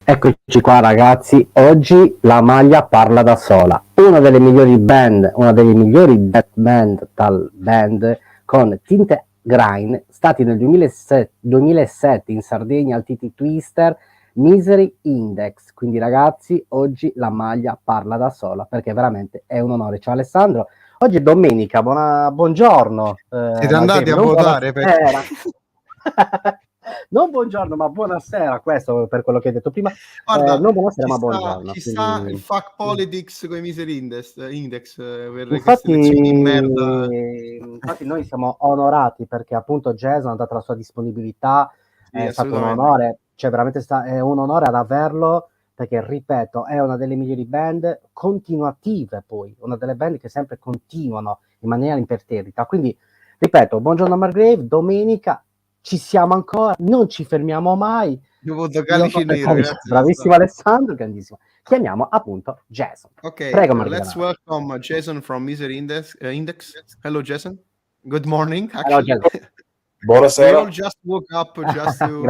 Eccoci qua ragazzi, oggi la maglia parla da sola, una delle migliori band, una delle migliori death metal band con tinte grind, stati nel 2007 in Sardegna al TT Twister, Misery Index. Quindi ragazzi, oggi la maglia parla da sola perché veramente è un onore. Ciao Alessandro, oggi è domenica, buongiorno. Siete andati a votare? Non buongiorno, ma buonasera, questo per quello che hai detto prima. Guarda, non buonasera, ma buongiorno. Ci sta il fuck politics con i Misery Index per Infatti, selezioni di merda. infatti noi siamo onorati perché appunto Jason ha dato la sua disponibilità, Sì, è stato un onore, cioè veramente è un onore ad averlo perché, ripeto, è una delle migliori band continuative, poi una delle band che sempre continuano in maniera imperterrita. Quindi, ripeto, buongiorno Margrave, domenica ci siamo ancora, non ci fermiamo mai. Io voto Calice Nero, grazie. Bravissimo Alessandro, grandissimo. Chiamiamo appunto Jason. Ok, prego let's welcome Jason from Misery Index. Hello Jason. Good morning. Actually. Hello, Jason. Buonasera. We all just woke up just to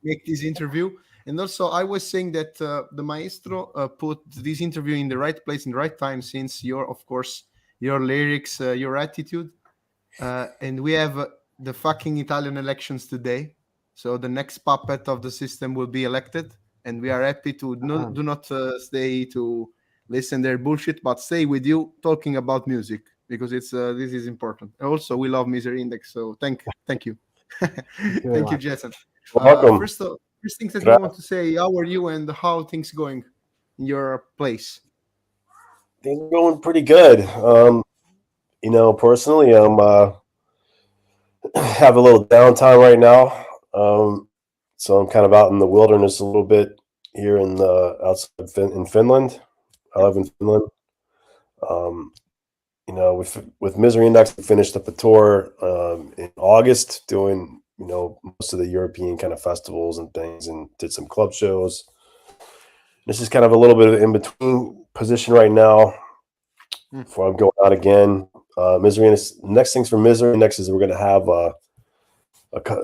make this interview. And also I was saying that the maestro put this interview in the right place in the right time, since of course your lyrics, your attitude, and we have the fucking Italian elections today. So the next puppet of the system will be elected, and we are happy to do not stay to listen their bullshit, but stay with you talking about music, because it's this is important. Also, we love Misery Index, so thank you. Thank you, Jason. Welcome. First things that I want to say, how are you and how things going in your place? Things are going pretty good. Personally, I'm have a little downtime right now. So I'm kind of out in the wilderness a little bit here outside in Finland. I live in Finland. with Misery Index, we finished up a tour in August, doing most of the European kind of festivals and things, and did some club shows. This is kind of a little bit of an in-between position right now before I'm going out again. Next things for Misery Index is we're going to have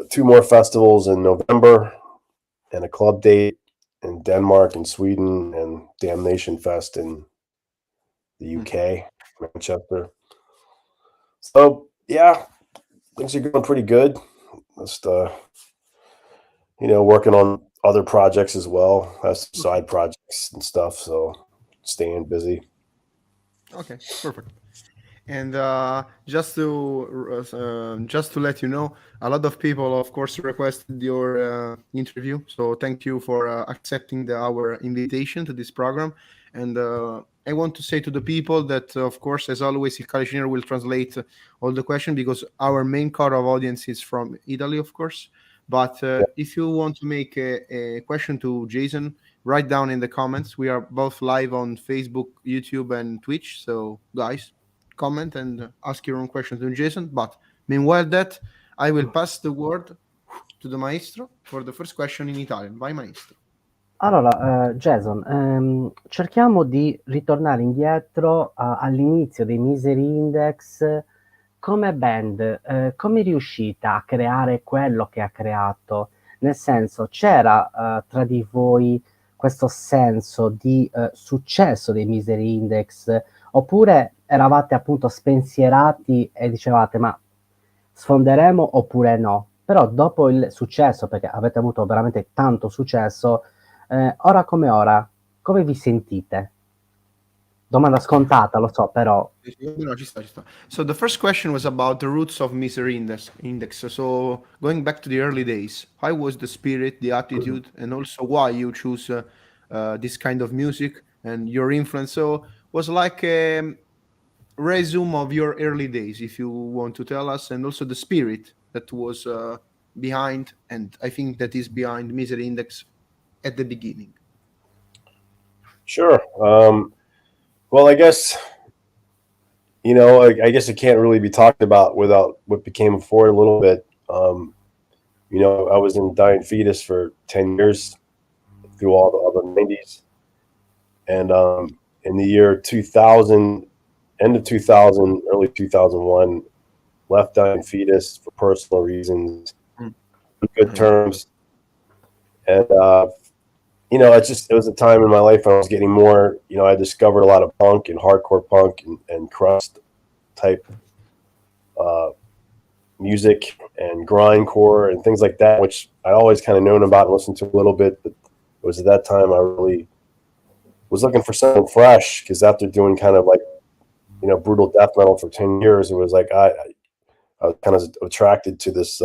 2 more festivals in November and a club date in Denmark and Sweden, and Damnation Fest in the UK, Manchester. So yeah, things are going pretty good. Just working on other projects as well, as side projects and stuff. So staying busy. Okay, perfect. And just to let you know, a lot of people, of course, requested your interview. So thank you for accepting our invitation to this program. And I want to say to the people that, of course, as always, Il Calice Nero will translate all the questions, because our main core of audience is from Italy, of course. But if you want to make a question to Jason, write down in the comments. We are both live on Facebook, YouTube, and Twitch. So, guys, comment and ask your own questions to Jason. But meanwhile that, I will pass the word to the maestro for the first question in Italian. Vai, maestro. Allora, Jason, cerchiamo di ritornare indietro all'inizio dei Misery Index. Come band, come è riuscita a creare quello che ha creato? Nel senso, c'era tra di voi questo senso di successo dei Misery Index, oppure eravate appunto spensierati e dicevate ma sfonderemo oppure no? Però dopo il successo, perché avete avuto veramente tanto successo, ora come vi sentite? Domanda scontata, lo so, però. No, ci sta. So the first question was about the roots of Misery Index. So going back to the early days, how was the spirit, the attitude, and also why you choose this kind of music and your influence? So was like a resume of your early days, if you want to tell us, and also the spirit that was behind, and I think that is behind Misery Index at the beginning. Sure. Well, I guess, I guess it can't really be talked about without what became before a little bit. I was in Deviant Fetus for 10 years through all the 90s. And in the year 2000, end of 2000, early 2001, left Deviant Fetus for personal reasons, good terms. And, it was a time in my life when I was getting more, I discovered a lot of punk and hardcore punk and crust type music and grindcore and things like that, which I always kind of known about and listened to a little bit. But it was at that time I really was looking for something fresh, because after doing kind of like, brutal death metal for 10 years, it was like I was kind of attracted to this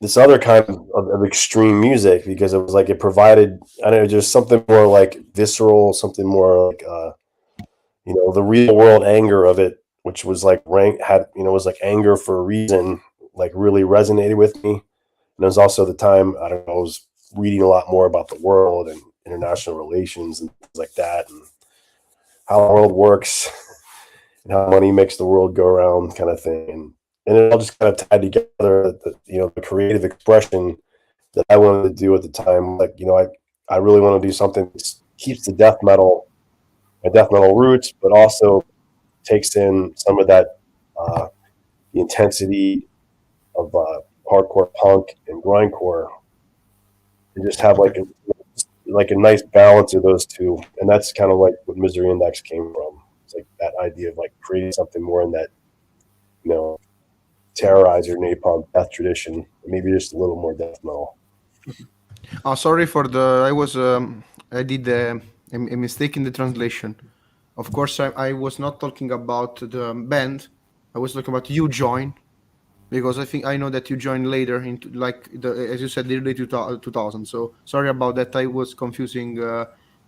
this other kind of extreme music, because it was like it provided, I don't know, just something more like visceral, something more like the real world anger of it, which was like was like anger for a reason, like really resonated with me. And it was also the time, I don't know, I was reading a lot more about the world and international relations and things like that, and how the world works and how money makes the world go around, kind of thing. And it all just kind of tied together, the creative expression that I wanted to do at the time. Like, I really want to do something that keeps my death metal roots, but also takes in some of that, the intensity of hardcore punk and grindcore, and just have like a nice balance of those two. And that's kind of like what Misery Index came from. It's like that idea of like creating something more in that, Terrorizer, napalm, death tradition, maybe just a little more death metal. Sorry for I did a mistake in the translation. Of course, I was not talking about the band. I was talking about you join, because I know that you joined later into as you said, the early 2000. So sorry about that. I was confusing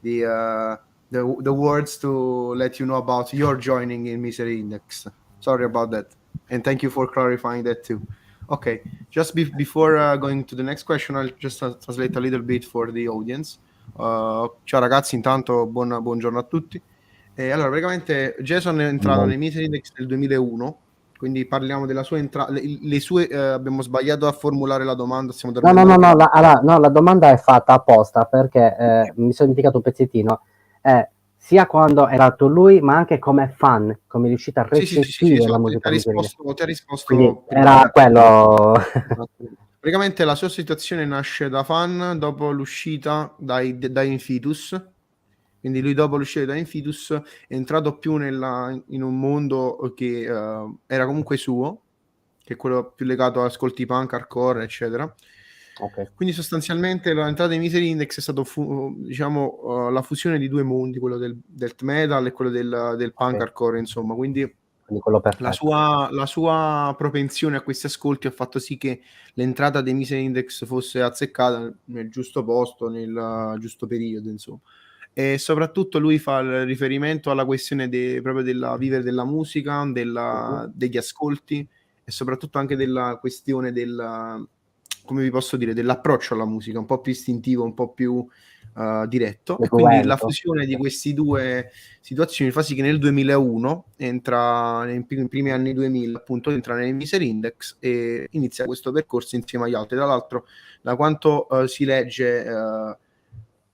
the words to let you know about your joining in Misery Index. Sorry about that. And thank you for clarifying that too. Okay, just before going to the next question, I'll just translate a little bit for the audience. Ciao ragazzi, intanto buongiorno a tutti. Allora, praticamente Jason è entrato nei Misery Index nel 2001, quindi parliamo della sua entrata. Le sue, abbiamo sbagliato a formulare la domanda, stiamo No, dormendo anche la domanda è fatta apposta perché mi sono dimenticato un pezzettino. Sia quando era tu lui, ma anche come fan, come è riuscito a Sì, recepire la esatto, musica Misery Index. ti ha Quindi risposto prima. era quello. Esatto. Praticamente la sua situazione nasce da fan dopo l'uscita da Infitus. Quindi lui dopo l'uscita da Infitus è entrato più in un mondo che era comunque suo, che è quello più legato a ascolti punk, hardcore, eccetera. Okay. Quindi sostanzialmente l'entrata dei Misery Index è stato diciamo la fusione di due mondi, quello del death metal e quello del punk hardcore, insomma. Quindi quello perfetto. la sua propensione a questi ascolti ha fatto sì che l'entrata dei Misery Index fosse azzeccata nel giusto posto, nel giusto periodo, insomma. E soprattutto lui fa il riferimento alla questione proprio della vivere della musica, degli ascolti e soprattutto anche della questione come vi posso dire, dell'approccio alla musica, un po' più istintivo, un po' più diretto. E quindi la fusione di queste due situazioni fa sì che nel 2001 entra nei primi anni 2000, appunto, entra nei Misery Index e inizia questo percorso insieme agli altri. Tra l'altro, da quanto si legge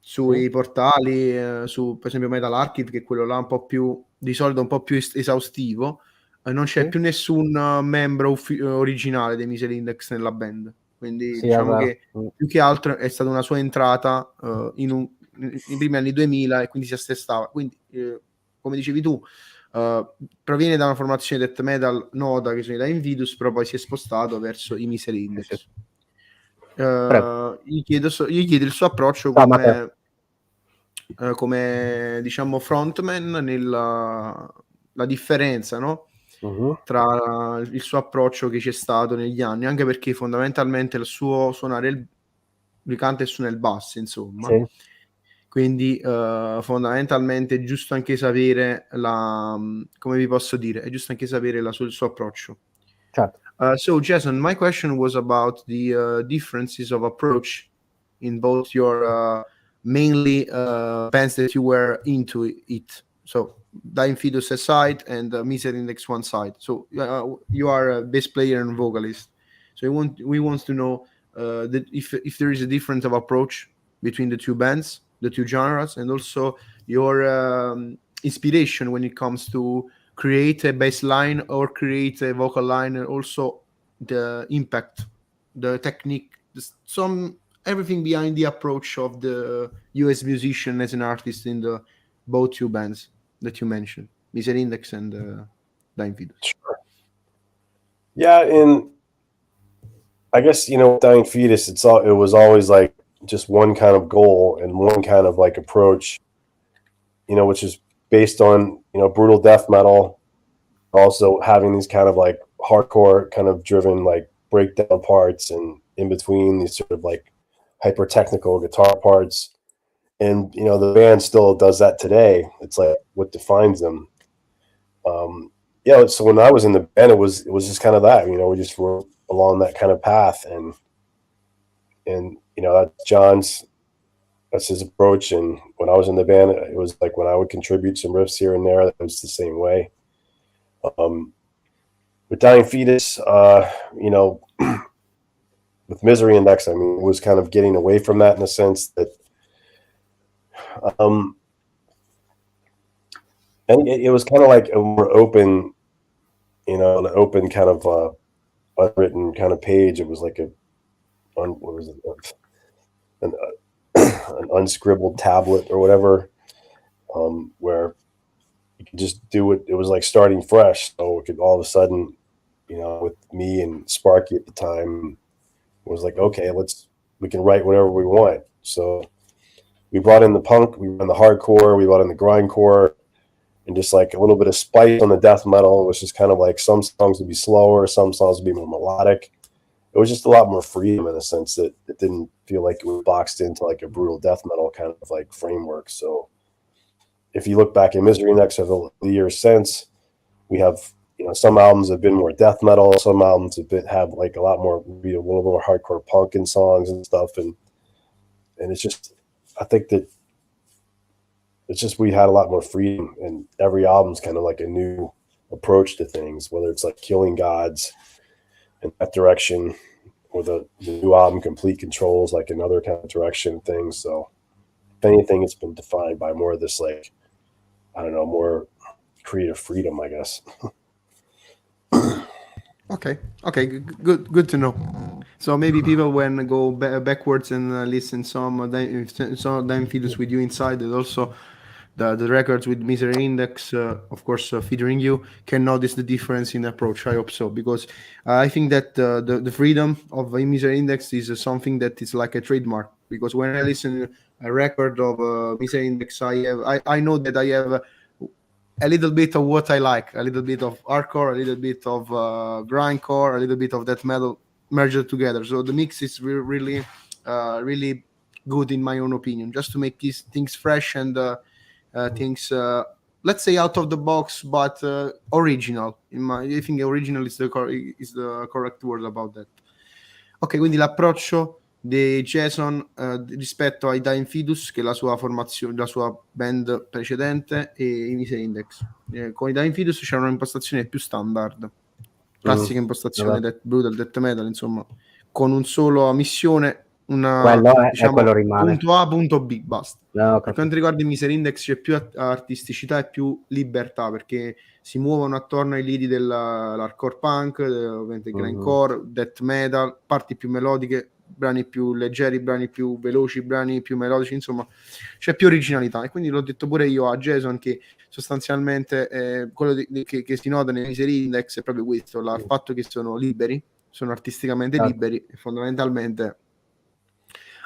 sui portali, su per esempio Metal Archive, che è quello là un po' più di solito un po' più esaustivo, non c'è più nessun membro originale dei Misery Index nella band. Quindi diciamo che più che altro è stata una sua entrata nei primi anni 2000 e quindi si assestava. Quindi, come dicevi tu, proviene da una formazione death metal nota che sono da Invidus, però poi si è come verso i Misery Index. Gli chiedo il suo approccio come diciamo frontman la differenza, no? Tra il suo approccio che c'è stato negli anni, anche perché fondamentalmente il suo suonare lui canta e suona il basso, insomma. Sì. Quindi fondamentalmente è giusto anche sapere come vi posso dire, è giusto anche sapere il suo approccio. Certo. So Jason, my question was about the differences of approach in both your mainly bands that you were into it. So Dying Fetus aside and Misery Index one side. So you are a bass player and vocalist. So we want to know that if there is a difference of approach between the two bands, the two genres, and also your inspiration when it comes to create a bass line or create a vocal line, and also the impact, the technique, everything behind the approach of the US musician as an artist in the both two bands that you mentioned, Misery Index and Dying Fetus. Sure. Yeah, and I guess Dying Fetus, it was always like just one kind of goal and one kind of like approach, which is based on brutal death metal, also having these kind of like hardcore kind of driven like breakdown parts, and in between these sort of like hyper technical guitar parts. And the band still does that today. It's like what defines them. So when I was in the band, it was just kind of that, we just were along that kind of path, and that's his approach. And when I was in the band, it was like when I would contribute some riffs here and there, it was the same way. With Dying Fetus, with Misery Index, I mean, it was kind of getting away from that in a sense that, and it was kind of like a more open, an open kind of unwritten kind of page. It was like an unscribbled tablet or whatever, where you could just do it. It was like starting fresh. So it could all of a sudden, with me and Sparky at the time, it was like, okay, we can write whatever we want. So we brought in the punk, we brought in the hardcore, we brought in the grindcore, and just like a little bit of spice on the death metal. It was just kind of like some songs would be slower, some songs would be more melodic. It was just a lot more freedom in a sense that it didn't feel like it was boxed into like a brutal death metal kind of like framework. So if you look back at Misery Index over the years since, we have, some albums have been more death metal, some albums have like a lot more, a little more hardcore punk in songs and stuff. And it's just, I think that it's just we had a lot more freedom, and every album's kind of like a new approach to things, whether it's like Killing Gods in that direction, or the new album Complete Controls like another kind of direction and things. So if anything, it's been defined by more of this, like, I don't know, more creative freedom, I guess. Okay, good to know. So maybe people when go backwards and listen some Fetus with you inside, and also the records with Misery Index, of course, featuring you, can notice the difference in approach. I hope so, because I think that the freedom of Misery Index is something that is like a trademark. Because when I listen a record of Misery Index, I know that I have a little bit of what I like, a little bit of hardcore, a little bit of grindcore, a little bit of death metal merged together. So the mix is really good in my own opinion, just to make these things fresh and things, let's say, out of the box, but original. I think original is the correct word about that. Ok, quindi l'approccio di Jason rispetto ai Dying Fetus, che è la sua formazione, la sua band precedente, e i Misery Index. Con i Dying Fetus c'era un'impostazione più standard, classica impostazione brutal, death metal, insomma, con un solo missione, diciamo, quello rimane. punto A, punto B, basta. No, per quanto riguarda i Misery Index c'è più artisticità e più libertà, perché si muovono attorno ai lidi dell'hardcore punk, ovviamente grindcore, death metal, parti più melodiche, brani più leggeri, brani più veloci, brani più melodici, insomma c'è più originalità. E quindi l'ho detto pure io a Jason, che sostanzialmente quello che si nota nei Misery Index è proprio questo, il fatto che sono liberi, sono artisticamente liberi, e fondamentalmente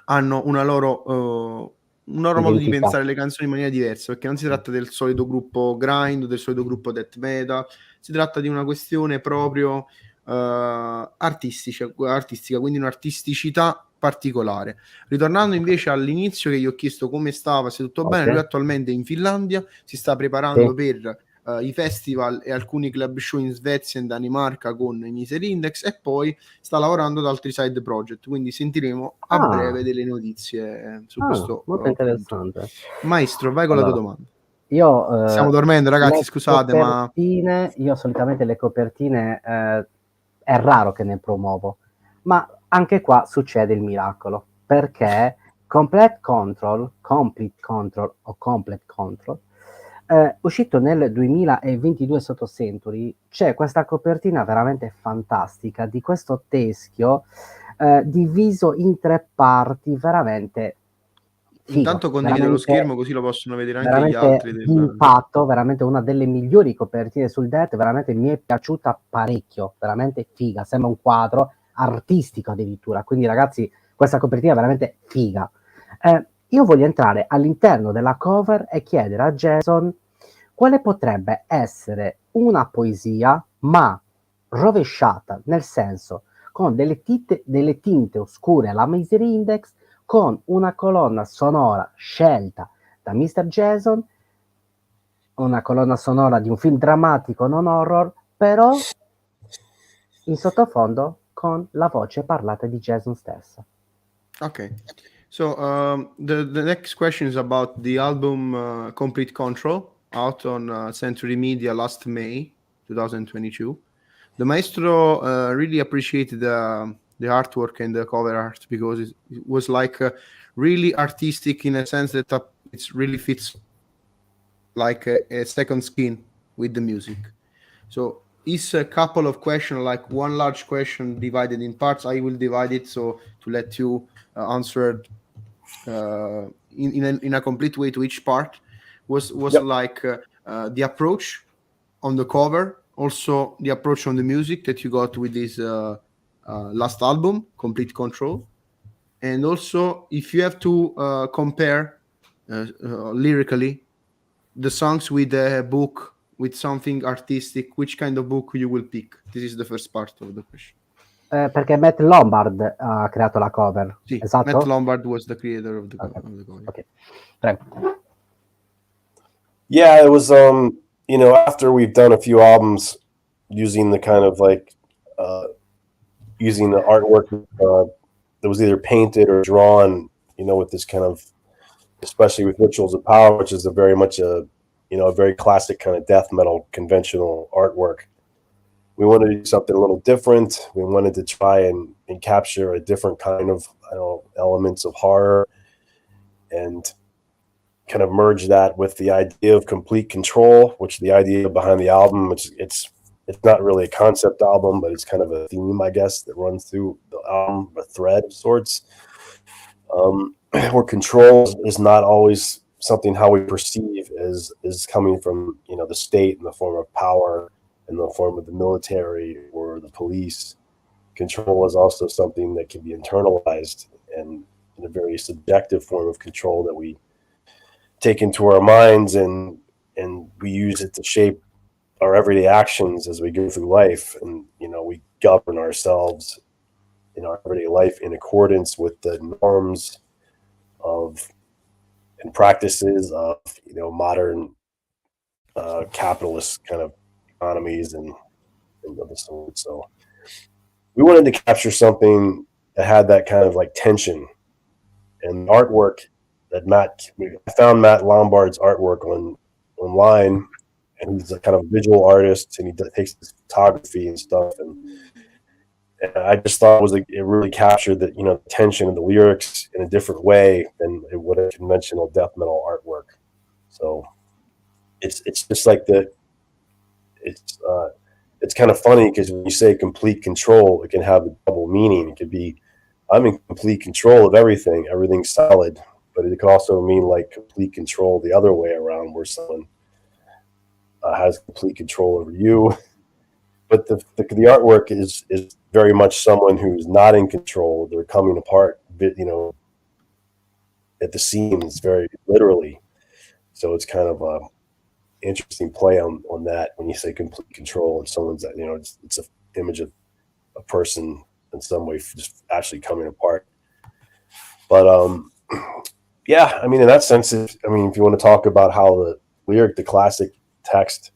hanno un loro modo di pensare le canzoni in maniera diversa, perché non si tratta del solito gruppo grind, del solito gruppo death metal, si tratta di una questione proprio artistica, quindi un'artisticità particolare. Ritornando invece all'inizio, che gli ho chiesto come stava, se tutto bene, lui attualmente è in Finlandia, si sta preparando per i festival e alcuni club show in Svezia e in Danimarca con i Misery Index, e poi sta lavorando ad altri side project, quindi sentiremo a breve delle notizie su questo molto interessante. punto. Maestro, vai con la tua domanda. Io stiamo dormendo, ragazzi, scusate, ma io solitamente le copertine è raro che ne promuovo, ma anche qua succede il miracolo, perché Complete Control o Complete Control, uscito nel 2022 sotto Century, c'è questa copertina veramente fantastica di questo teschio diviso in 3 parti, veramente figo, intanto condivido lo schermo così lo possono vedere anche gli veramente altri impatto, veramente una delle migliori copertine sul death, veramente mi è piaciuta parecchio, veramente figa, sembra un quadro artistico addirittura, quindi ragazzi questa copertina è veramente figa. Io voglio entrare all'interno della cover e chiedere a Jason quale potrebbe essere una poesia ma rovesciata, nel senso con delle tinte oscure alla Misery Index, con una colonna sonora scelta da Mr. Jason, una colonna sonora di un film drammatico non horror, però in sottofondo con la voce parlata di Jason stessa. Okay. So the next question is about the album Complete Control, out on Century Media last May 2022. The maestro really appreciated the artwork and the cover art, because it was like really artistic in a sense that it really fits like a second skin with the music. So it's a couple of questions, like one large question divided in parts. I will divide it so to let you answer in a complete way to each part. Was like the approach on the cover, also the approach on the music that you got with this last album, Complete Control, and also if you have to compare lyrically the songs with a book, with something artistic, which kind of book you will pick? This is the first part of the question. Perché Matt Lombard ha creato la cover. Sì, esatto? Matt Lombard was the creator of the cover. Okay. Prego. Yeah, it was after we've done a few albums using the kind of like using the artwork that was either painted or drawn, with this kind of especially with Rituals of Power, which is a very much a very classic kind of death metal conventional artwork. We wanted to do something a little different. We wanted to try and capture a different kind of elements of horror, and kind of merge that with the idea of complete control, which the idea behind the album, which it's not really a concept album, but it's kind of a theme, I guess, that runs through the album, a thread of sorts. Where control is not always something how we perceive is coming from the state in the form of power, in the form of the military or the police. Control is also something that can be internalized, and in a very subjective form of control that we take into our minds, and we use it to shape our everyday actions as we go through life. And we govern ourselves in our everyday life in accordance with the norms of and practices of modern capitalist kind of economies and of the sort. So we wanted to capture something that had that kind of like tension. And artwork that I found Matt Lombard's artwork online, and he's a kind of visual artist, and he takes this photography and stuff, and I just thought it really captured the tension of the lyrics in a different way than it would a conventional death metal artwork. So it's just like it's kind of funny, because when you say complete control, it can have a double meaning. It could be, I'm in complete control of everything's solid, but it could also mean like complete control the other way around, where someone has complete control over you. But the artwork is very much someone who's not in control. They're coming apart, at the seams, very literally. So it's kind of a interesting play on that when you say complete control, and someone's it's an image of a person in some way just actually coming apart. But yeah, I mean, in that sense, if you want to talk about how the classic text,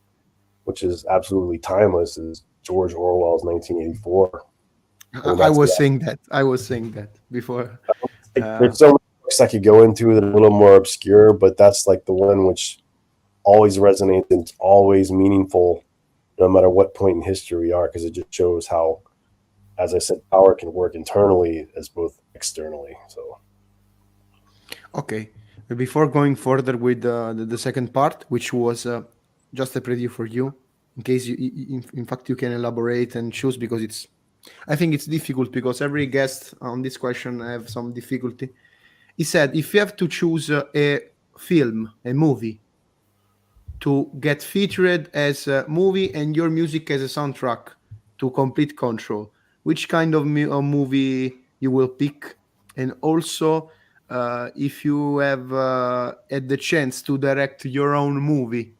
which is absolutely timeless, is George Orwell's 1984. I was saying that before. There's so many books I could go into that are a little more obscure, but that's like the one which always resonates and it's always meaningful, no matter what point in history we are, because it just shows how, as I said, power can work internally as both externally. So, okay, before going further with the second part, which was just a preview for you, in case in fact you can elaborate and choose, because I think it's difficult, because every guest on this question have some difficulty. He said, if you have to choose a film, a movie, to get featured as a movie and your music as a soundtrack to Complete Control, which kind of movie you will pick? And also, if you have had the chance to direct your own movie,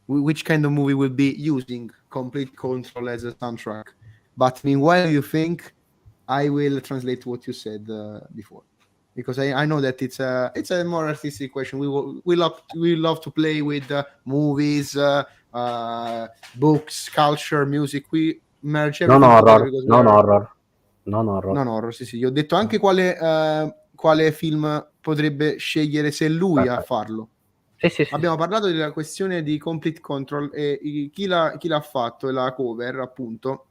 which kind of movie will be using Complete Control as a soundtrack? But meanwhile, you think, I will translate what you said before, because I know that it's a more artistic question. We love to play with movies, books, culture, music. We merge everything. Non horror. Sì. Io ho detto anche quale film potrebbe scegliere se lui a farlo. Sì. Abbiamo parlato della questione di Complete Control e chi l'ha fatto, e la cover, appunto.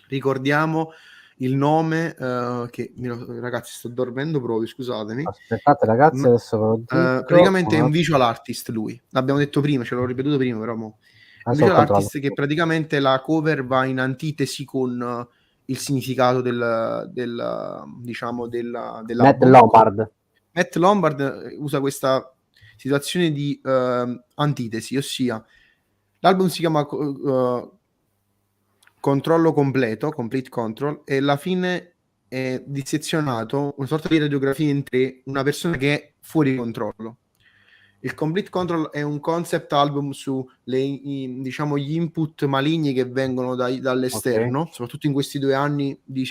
Ricordiamo il nome, che ragazzi, sto dormendo proprio, scusatemi. Aspettate ragazzi, adesso praticamente è un visual artist lui. L'abbiamo detto prima, ce l'ho ripetuto prima, però un visual artist che praticamente la cover va in antitesi con il significato della Matt Lombard usa questa situazione di antitesi, ossia l'album si chiama Controllo completo, Complete Control, e alla fine è dissezionato una sorta di radiografia in tre, una persona che è fuori controllo. Il Complete Control è un concept album su gli input maligni che vengono dall'esterno, soprattutto in questi 2 anni di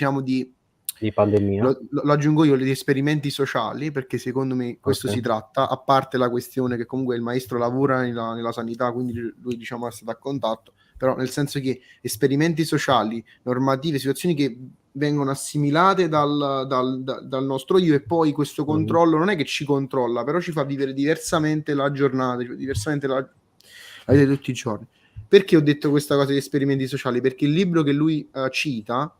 pandemia. Lo aggiungo io, gli esperimenti sociali, perché secondo me questo si tratta, a parte la questione che comunque il maestro lavora nella sanità, quindi lui è stato a contatto, però nel senso che esperimenti sociali, normative, situazioni che vengono assimilate dal nostro io, e poi questo controllo non è che ci controlla, però ci fa vivere diversamente la giornata, cioè diversamente la vita di tutti i giorni. Perché ho detto questa cosa di esperimenti sociali? Perché il libro che lui cita,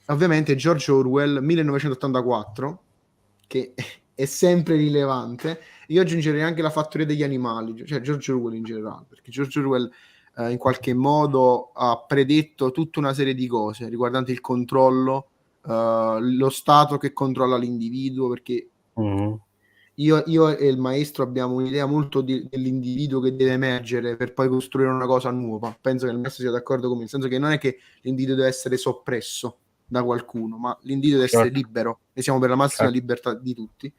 ovviamente, è George Orwell, 1984, che è sempre rilevante. Io aggiungerei anche La fattoria degli animali, cioè George Orwell in generale, perché George Orwell in qualche modo ha predetto tutta una serie di cose riguardanti il controllo, lo Stato che controlla l'individuo, perché io e il maestro abbiamo un'idea molto dell'individuo che deve emergere per poi costruire una cosa nuova. Penso che il maestro sia d'accordo con me, nel senso che non è che l'individuo deve essere soppresso da qualcuno, ma l'individuo deve essere libero, e siamo per la massima libertà di tutti.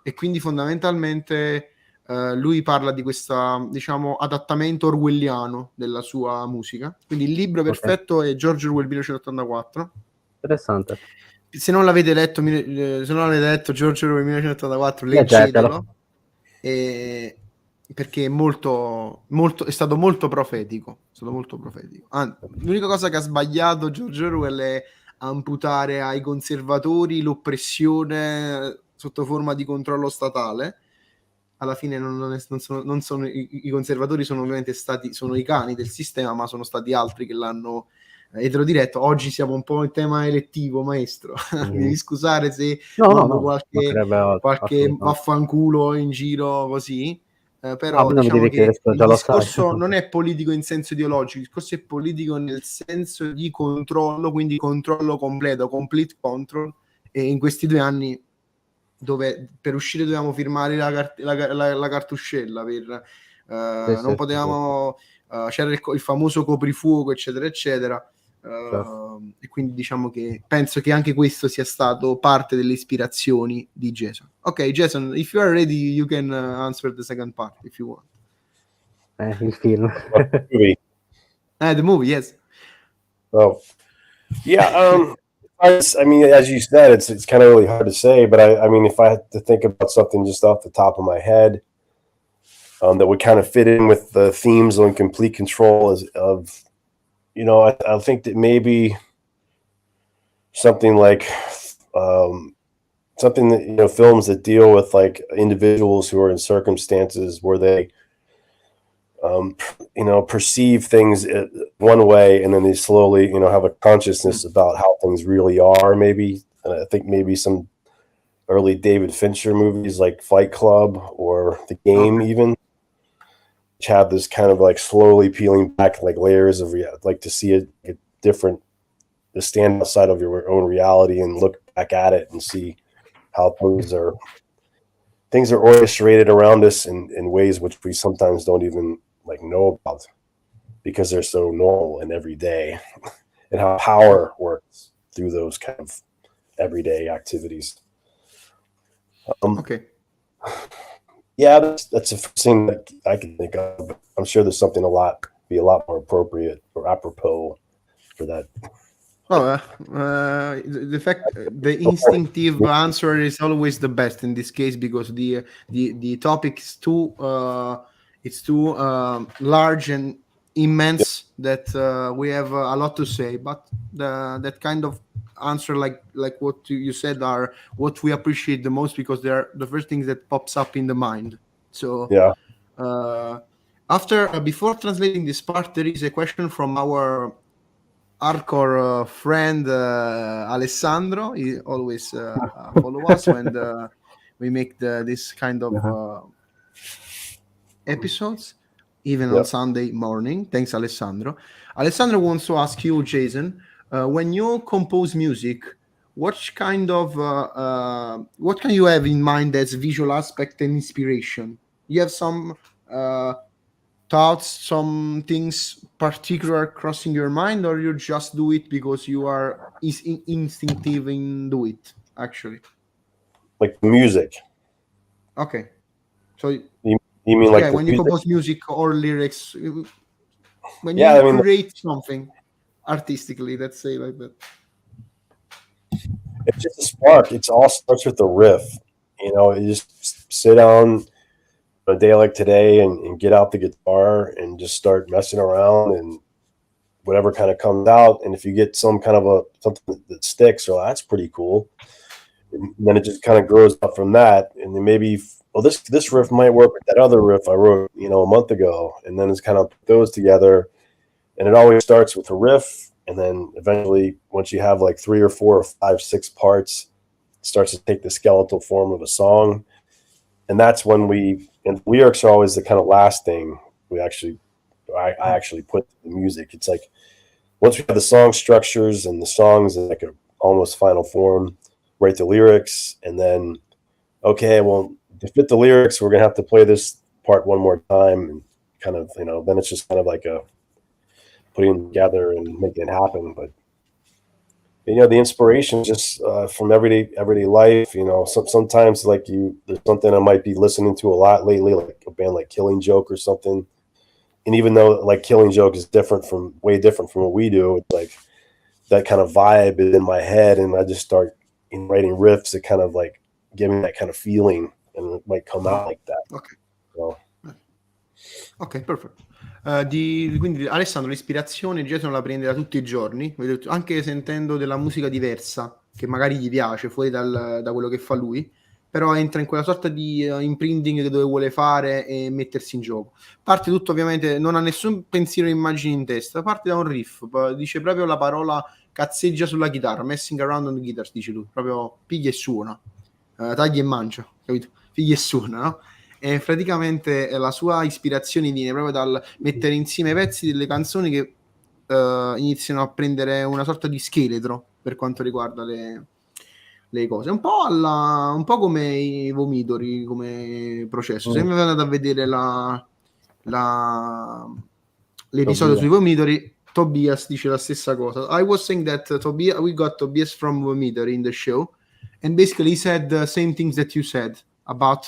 E quindi fondamentalmente lui parla di questo, diciamo, adattamento orwelliano della sua musica. Quindi il libro perfetto è George Orwell 1984. Interessante. Se non l'avete letto, George Orwell 1984, leggetelo, perché è è stato molto profetico. L'unica cosa che ha sbagliato George Orwell è amputare ai conservatori l'oppressione sotto forma di controllo statale. Alla fine non sono i conservatori, sono ovviamente sono i cani del sistema, ma sono stati altri che l'hanno eterodiretto. Oggi siamo un po' in tema elettivo, maestro. Mi devi scusare se mando qualche vaffanculo in giro così, però diciamo che il discorso non è politico in senso ideologico, il discorso è politico nel senso di controllo, quindi controllo completo, complete control. E in questi 2 anni, dove per uscire dovevamo firmare la cartuscella, non potevamo, c'era il famoso coprifuoco, eccetera eccetera. E quindi diciamo che penso che anche questo sia stato parte delle ispirazioni di Jason. Ok, Jason, if you are ready, you can answer the second part if you want. Il film. The movie, yes. Oh, yeah. I mean, as you said, it's kind of really hard to say, but I mean, if I had to think about something just off the top of my head, that would kind of fit in with the themes on complete control of, you know, I think that maybe something like something that, you know, films that deal with like individuals who are in circumstances where they you know, perceive things one way, and then they slowly, you know, have a consciousness about how things really are. Maybe, and I think maybe some early David Fincher movies like Fight Club or The Game, even, which have this kind of like slowly peeling back like layers of like to see a different, to stand outside of your own reality and look back at it and see how things are orchestrated around us in ways which we sometimes don't even like know about, because they're so normal and everyday, and how power works through those kind of everyday activities. Okay. Yeah, that's the first thing that I can think of. I'm sure there's something be a lot more appropriate or apropos for that. The fact, the instinctive answer is always the best in this case, because the topic is too large and immense that we have a lot to say. But that kind of answer, like what you said, are what we appreciate the most, because they're the first things that pops up in the mind. So yeah. Before translating this part, there is a question from our hardcore friend Alessandro. He always follow us when we make this kind of episodes, even on Sunday morning. Thanks, Alessandro. Alessandro wants to ask you, Jason, when you compose music, what kind of what can you have in mind as visual aspect and inspiration? You have some thoughts, some things particular crossing your mind, or you just do it because you are instinctive in do it, actually? Like music. Okay. So you mean like when you compose music or lyrics, when you create something artistically, let's say like that? It's just a spark. It all starts with the riff. You know, you just sit down a day like today and get out the guitar and just start messing around and whatever kind of comes out. And if you get some kind of something that sticks, or that's pretty cool. And then it just kind of grows up from that. And then maybe, well, this riff might work with that other riff I wrote, a month ago. And then it's kind of put those together. And it always starts with a riff. And then eventually, once you have like 3 or 4 or 5, 6 parts, it starts to take the skeletal form of a song. And that's when and lyrics are always the kind of last thing I actually put the music. It's like, once we have the song structures and the songs in like a almost final form, write the lyrics, and then, okay, well, to fit the lyrics, we're going to have to play this part one more time, and kind of, then it's just kind of like a putting it together and making it happen. But, the inspiration just from everyday life, sometimes like there's something I might be listening to a lot lately, like a band like Killing Joke or something. And even though like Killing Joke is way different from what we do, it's like that kind of vibe is in my head, and I just start writing riffs that kind of like give me that kind of feeling, and it might come out like that. Ok. So. Ok, perfetto. Quindi Alessandro l'ispirazione Jason la prende da tutti i giorni, anche sentendo della musica diversa che magari gli piace fuori da quello che fa lui, però entra in quella sorta di imprinting dove vuole fare e mettersi in gioco. Parte tutto, ovviamente non ha nessun pensiero o immagini in testa, parte da un riff, dice proprio la parola, cazzeggia sulla chitarra, messing around on the guitar, dice lui, proprio piglia e suona, taglia e mangia, capito? Piglia e suona, no? E praticamente la sua ispirazione viene proprio dal mettere insieme i pezzi delle canzoni che iniziano a prendere una sorta di scheletro per quanto riguarda le cose, un po' come i vomitori, come processo. Se mi andate a vedere l'episodio sui vomitori, Tobias dice la stessa cosa. I was saying that we got Tobias from Vomitori in the show, and basically he said the same things that you said about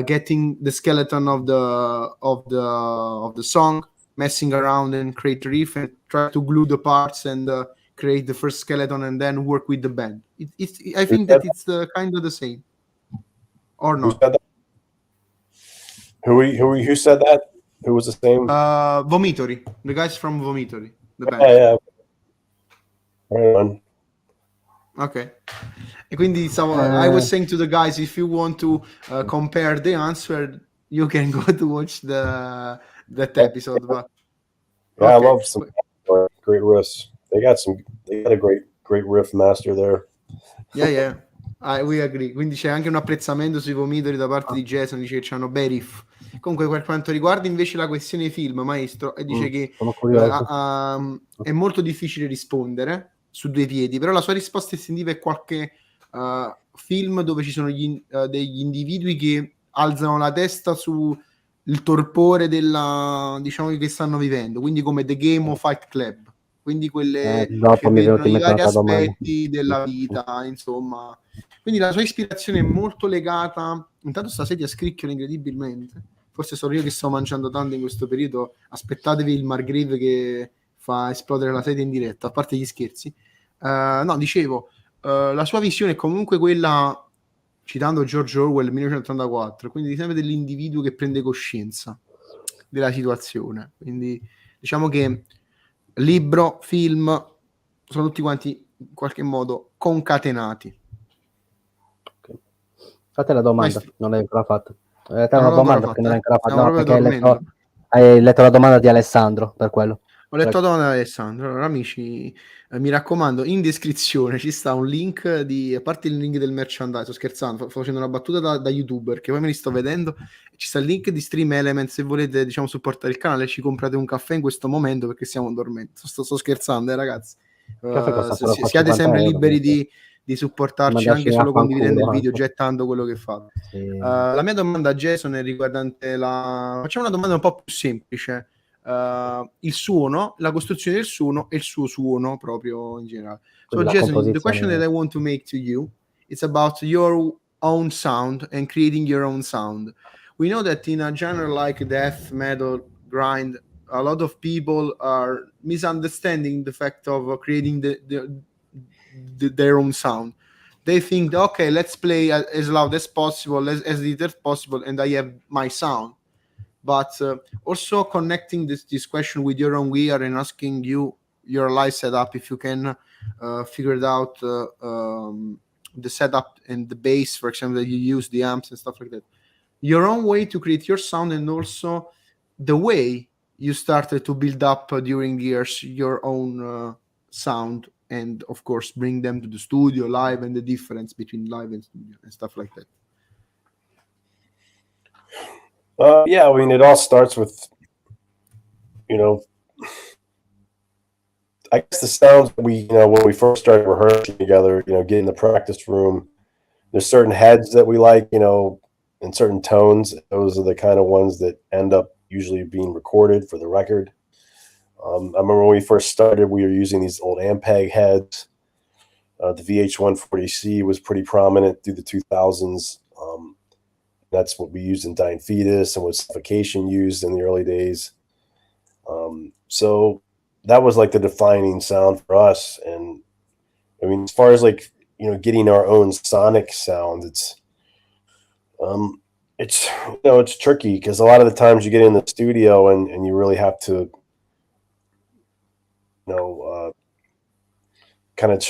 getting the skeleton of the song, messing around and create a riff and try to glue the parts and create the first skeleton and then work with the band. I think that it's kind of the same, or not? Who said that? Who was the same? Vomitori, the guys from Vomitori, the band. Yeah. Right on. Okay. E quindi I was saying to the guys, if you want to compare the answer, you can go to watch that episode. But yeah, okay. I love some great riffs. They got a great riff master there. Yeah. We agree. Quindi c'è anche un apprezzamento sui vomitori da parte di Jason, dice che c'hanno bei riff. Comunque, per quanto riguarda invece la questione film, maestro, dice che è molto difficile rispondere su 2 piedi, però la sua risposta essentiva è qualche film dove ci sono degli individui che alzano la testa su il torpore diciamo che stanno vivendo, quindi come The Game o Fight Club, quindi quelle che vedono i vari aspetti della vita, insomma. Quindi la sua ispirazione è molto legata, intanto sta sedia scricchiola incredibilmente, forse sono io che sto mangiando tanto in questo periodo, aspettatevi il Margrave che fa esplodere la sedia in diretta, a parte gli scherzi. No, dicevo, la sua visione è comunque quella, citando George Orwell 1984, quindi sempre dell'individuo che prende coscienza della situazione. Quindi diciamo che libro, film sono tutti quanti in qualche modo concatenati. Okay. Fate la domanda, maestro. Non l'hai ancora fatta. Una domanda perché non l'hai ancora fatta. No, perché hai letto la domanda di Alessandro, per quello. Ho letto la domanda di Alessandro. Allora, amici, mi raccomando, in descrizione ci sta un link a parte il link del merchandise, sto scherzando, sto facendo una battuta da youtuber che poi me li sto vedendo, ci sta il link di Stream Elements, se volete diciamo supportare il canale ci comprate un caffè in questo momento perché siamo dormenti, sto scherzando ragazzi, siate sempre liberi di supportarci anche solo condividendo il video, gettando quello che fate. Sì. La mia domanda a Jason è riguardante facciamo una domanda un po' più semplice. Il suono, la costruzione del suono e il suo suono proprio in generale. So Jason, the question that I want to make to you, it's about your own sound and creating your own sound. We know that in a genre like death metal grind, a lot of people are misunderstanding the fact of creating their own sound. They think, okay, let's play as loud as possible, as little as possible, and I have my sound. But also connecting this question with your own gear and asking you your live setup, if you can figure it out, the setup and the bass, for example, that you use, the amps and stuff like that, your own way to create your sound, and also the way you started to build up during the years your own sound, and of course bring them to the studio live, and the difference between live and studio and stuff like that. Yeah, I mean, it all starts with, you know, I guess the sounds we, when we first started rehearsing together, get in the practice room, there's certain heads that we like, in certain tones. Those are the kind of ones that end up usually being recorded for the record. I remember when we first started, we were using these old Ampeg heads. The VH140C was pretty prominent through the 2000s. That's what we used in Dying Fetus and what Suffocation used in the early days. So that was like the defining sound for us. And I mean, as far as like, getting our own sonic sound, it's tricky because a lot of the times you get in the studio and you really have to, kind of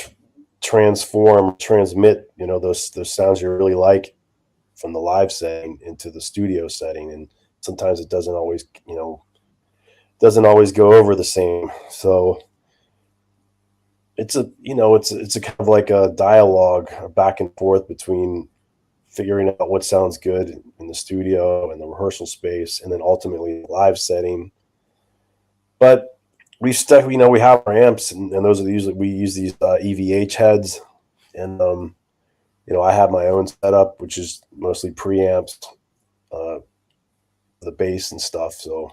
transmit, those sounds you really like from the live setting into the studio setting. And sometimes it doesn't always go over the same. So it's a kind of like a dialogue back and forth between figuring out what sounds good in the studio and the rehearsal space, and then ultimately the live setting. But we have our amps, and those are usually, we use these EVH heads, and I have my own setup, which is mostly preamps, the bass and stuff. So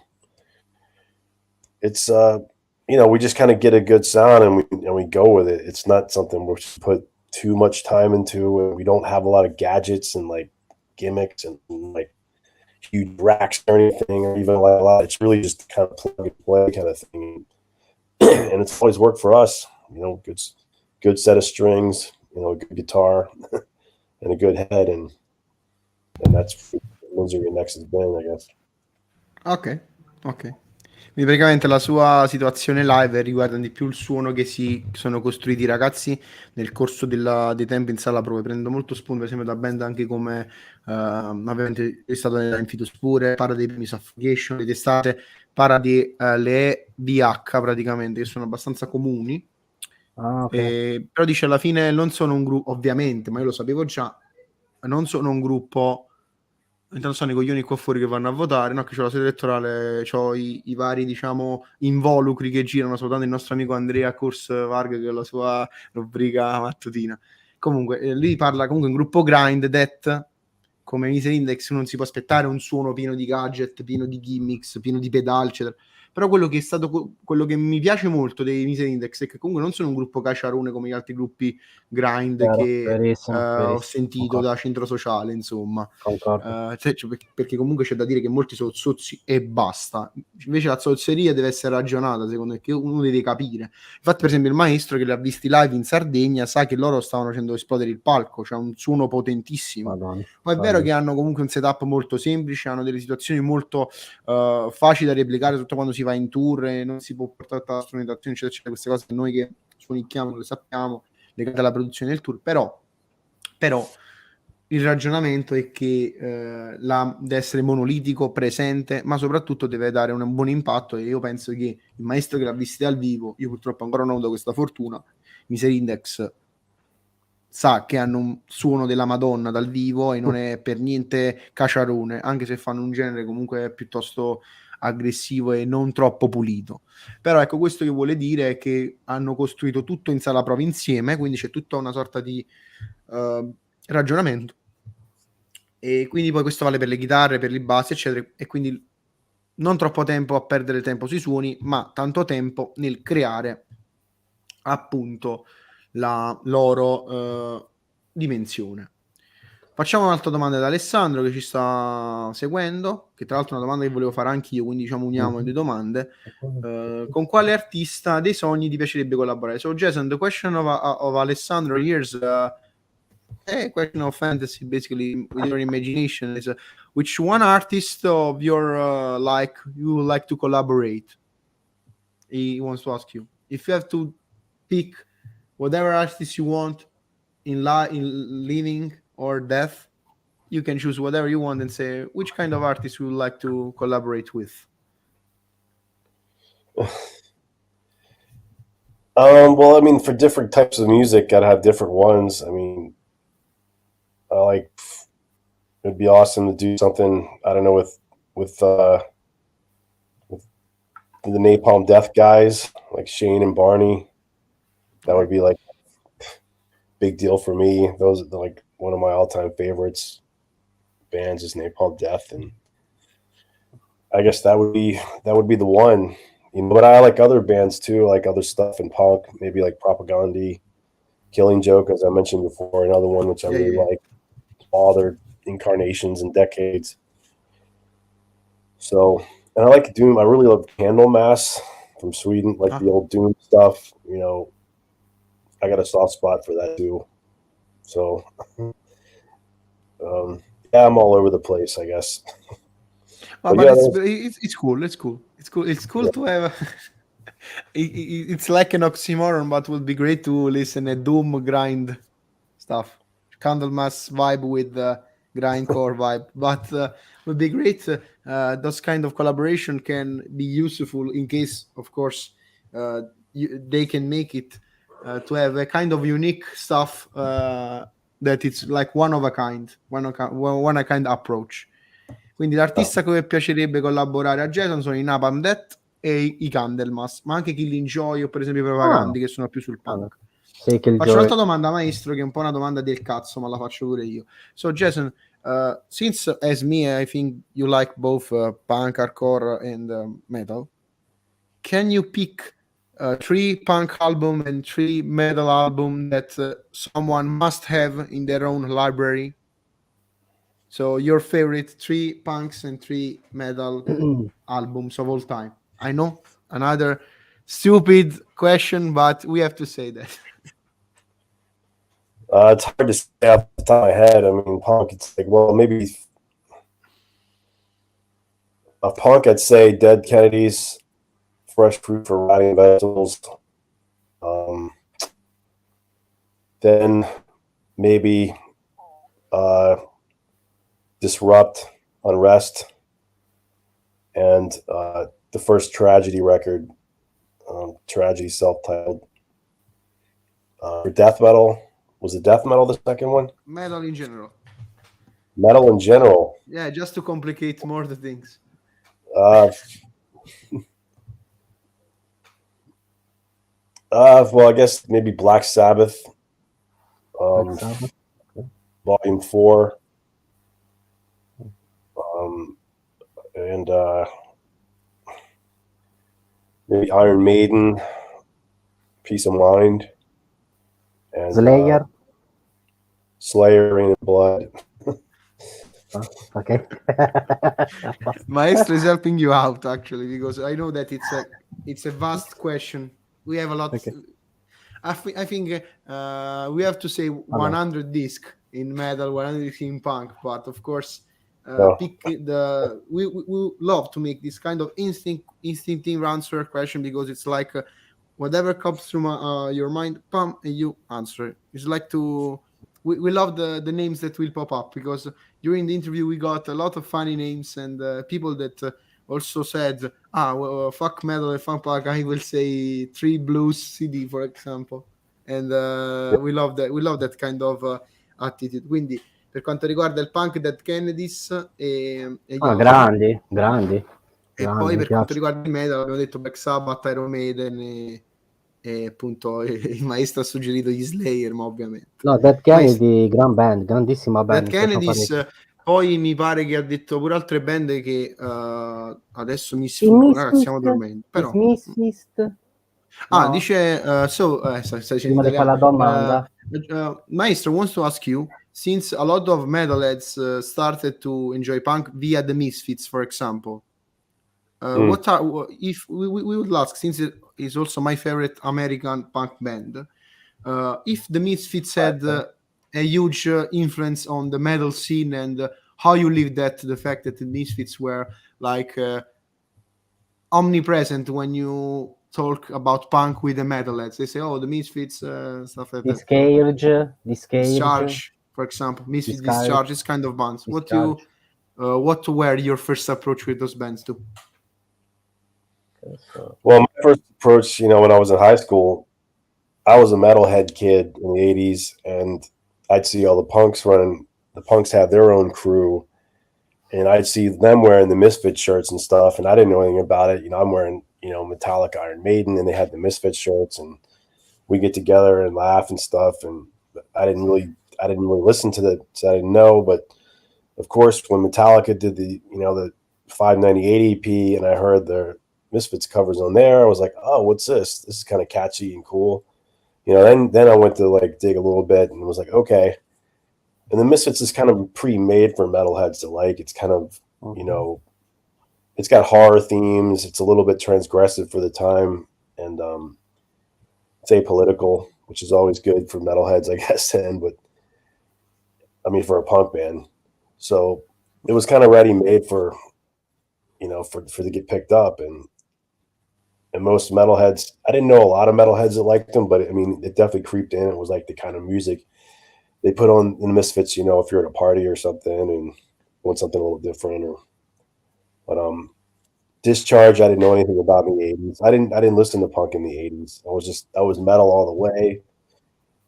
it's we just kind of get a good sound and we go with it. It's not something we put too much time into, and we don't have a lot of gadgets and like gimmicks and like huge racks or anything, or even like a lot. It's really just kind of plug and play kind of thing. And it's always worked for us, good set of strings, a good guitar and a good head, and those are your next band, I guess. Ok. Quindi praticamente la sua situazione live riguarda di più il suono che si sono costruiti i ragazzi nel corso dei tempi in sala prove. Prendo molto spunto, per esempio, da band anche come ovviamente è stato nella Infidus pure, parla dei primi Suffocation, le testate, parla di le VH praticamente, che sono abbastanza comuni. Okay. Però dice alla fine non sono un gruppo, ovviamente, ma io lo sapevo già, non sono un gruppo. Intanto sono i coglioni qua fuori che vanno a votare, no? Che c'ho la sede elettorale, c'ho i vari, involucri che girano, salutando il nostro amico Andrea Kors Varga, che è la sua rubrica mattutina. Comunque, lui parla comunque in gruppo grind, death, come Miser Index, non si può aspettare un suono pieno di gadget, pieno di gimmicks, pieno di pedal, eccetera. Però quello che mi piace molto dei Miser Index è che comunque non sono un gruppo caciarone come gli altri gruppi grind che ho sentito da centro sociale, insomma. Perché comunque c'è da dire che molti sono zozzi e basta. Invece la zozzeria deve essere ragionata, secondo me, che uno deve capire. Infatti, per esempio, il maestro che li ha visti live in Sardegna sa che loro stavano facendo esplodere il palco, c'è un suono potentissimo. Madonna. Poi è vero che hanno comunque un setup molto semplice, hanno delle situazioni molto facili da replicare, soprattutto quando si va in tour e non si può portare tutta la strumentazione, eccetera, queste cose che noi che suonicchiamo le sappiamo, legate alla produzione del tour. Però il ragionamento è che deve essere monolitico, presente, ma soprattutto deve dare un buon impatto, e io penso che il maestro che l'ha visto dal vivo, io purtroppo ancora non ho avuto questa fortuna, Miser Index sa che hanno un suono della Madonna dal vivo e non è per niente caciarone, anche se fanno un genere comunque piuttosto aggressivo e non troppo pulito. Però ecco, questo che vuole dire è che hanno costruito tutto in sala prova insieme, quindi c'è tutta una sorta di ragionamento, e quindi poi questo vale per le chitarre, per i bassi, eccetera, e quindi non troppo tempo a perdere tempo sui suoni, ma tanto tempo nel creare appunto la loro dimensione. Facciamo un'altra domanda ad Alessandro che ci sta seguendo, che tra l'altro è una domanda che volevo fare anch'io, quindi uniamo le due domande. Con quale artista dei sogni ti piacerebbe collaborare? So Jason, the question of Alessandro here's a question of fantasy, basically, with your imagination, is which one artist of your you would like to collaborate? He wants to ask you. if you have to pick whatever artist you want in living or death, you can choose whatever you want and say which kind of artist you would like to collaborate with. Well, I mean, for different types of music, I'd have different ones. I mean, it'd be awesome to do something, I don't know, with the Napalm Death guys, like Shane and Barney. That would be like big deal for me. Those are like one of my all-time favorites bands is Napalm Death, and I guess that would be the one. You know, but I like other bands too, like other stuff in punk, maybe like Propaganda, Killing Joke, as I mentioned before, another one which I really like. All their incarnations and decades. So, and I like Doom. I really love Candlemass from Sweden, like the old Doom stuff. You know, I got a soft spot for that too. So, yeah, I'm all over the place, I guess. But yeah, it's cool. It's cool. It's cool. It's cool to have. It's like an oxymoron, but it would be great to listen a doom grind stuff, Candlemass vibe with the grindcore vibe. But would be great. Those kind of collaboration can be useful in case, of course, they can make it to have a kind of unique stuff that it's like one of a kind approach. Quindi l'artista che piacerebbe collaborare a Jason sono i Napalm Death e i Candlemass, ma anche Killing Joy o per esempio i Propaganda, che sono più sul punk. Faccio un'altra domanda, maestro, che è un po' una domanda del cazzo, ma la faccio pure io. So Jason, since as me I think you like both punk, hardcore and metal, can you pick 3 punk album and 3 metal album that someone must have in their own library? So your favorite 3 punks and 3 metal albums of all time. I know, another stupid question, but we have to say that. It's hard to say off the top of my head. I mean, punk, it's like, well, maybe a punk, I'd say Dead Kennedys, Fresh Fruit for Rotting Vegetables. Then maybe Disrupt, Unrest, and the first Tragedy record, Tragedy self-titled. For death metal, was it death metal the second one? Metal in general. Metal in general. Yeah, just to complicate more the things. Well, I guess maybe Black Sabbath, Volume 4, and maybe Iron Maiden, Peace of Mind, and Slayer, Rain and Blood. Okay. Maestro is helping you out actually, because I know that it's a vast question. We have a lot. Okay. I think we have to say 100 disc in metal, 100 disc in punk, but of course, we love to make this kind of instinctive answer question, because it's like whatever comes through your mind, pam, and you answer. It's like we love the names that will pop up, because during the interview we got a lot of funny names and people that also said, well, fuck metal and fuck punk, I will say 3 Blues CD, for example, and we love that kind of attitude. Quindi per quanto riguarda il punk, Dead Kennedys grandi. E poi per quanto riguarda il metal abbiamo detto Black Sabbath, Iron Maiden e appunto il maestro ha suggerito gli Slayer, ma ovviamente no, Dead Kennedy, gran band, grandissima band. Dead Kennedys. Poi mi pare che ha detto pure altre band che adesso mi sfuggono, ragazzi, stiamo dormendo. Però dice stai dicendo in italiano. La domanda. Maestro wants to ask you, since a lot of metalheads started to enjoy punk via the Misfits, for example, what are, if we would ask, since it is also my favorite American punk band, if the Misfits had a huge influence on the metal scene, and how you live that, the fact that the Misfits were like omnipresent when you talk about punk with the metalheads. They say, "Oh, the Misfits, stuff like that." Discharge, for example, Misfits, Discarge. Discharge, this kind of bands. Discharge. What were your first approach with those bands too? Well, my first approach, when I was in high school, I was a metalhead kid in the 80s, and I'd see all the punks running. The punks had their own crew, and I'd see them wearing the Misfit shirts and stuff, and I didn't know anything about it. I'm wearing, Metallica, Iron Maiden, and they had the Misfit shirts, and we get together and laugh and stuff. And I didn't really listen to that, so I didn't know. But of course, when Metallica did the 598 EP, and I heard their Misfits covers on there, I was like, oh, what's this? This is kind of catchy and cool. Then I went to like dig a little bit and was like, okay. And the Misfits is kind of pre-made for metalheads to like. It's kind of, it's got horror themes. It's a little bit transgressive for the time, and it's apolitical, which is always good for metalheads, I guess. But I mean, for a punk band, so it was kind of ready-made for to get picked up, and most metalheads. I didn't know a lot of metalheads that liked them, but I mean, it definitely creeped in. It was like the kind of music they put on in the Misfits, if you're at a party or something and want something a little different. But Discharge, I didn't know anything about in the 80s. I didn't listen to punk in the 80s. I was metal all the way,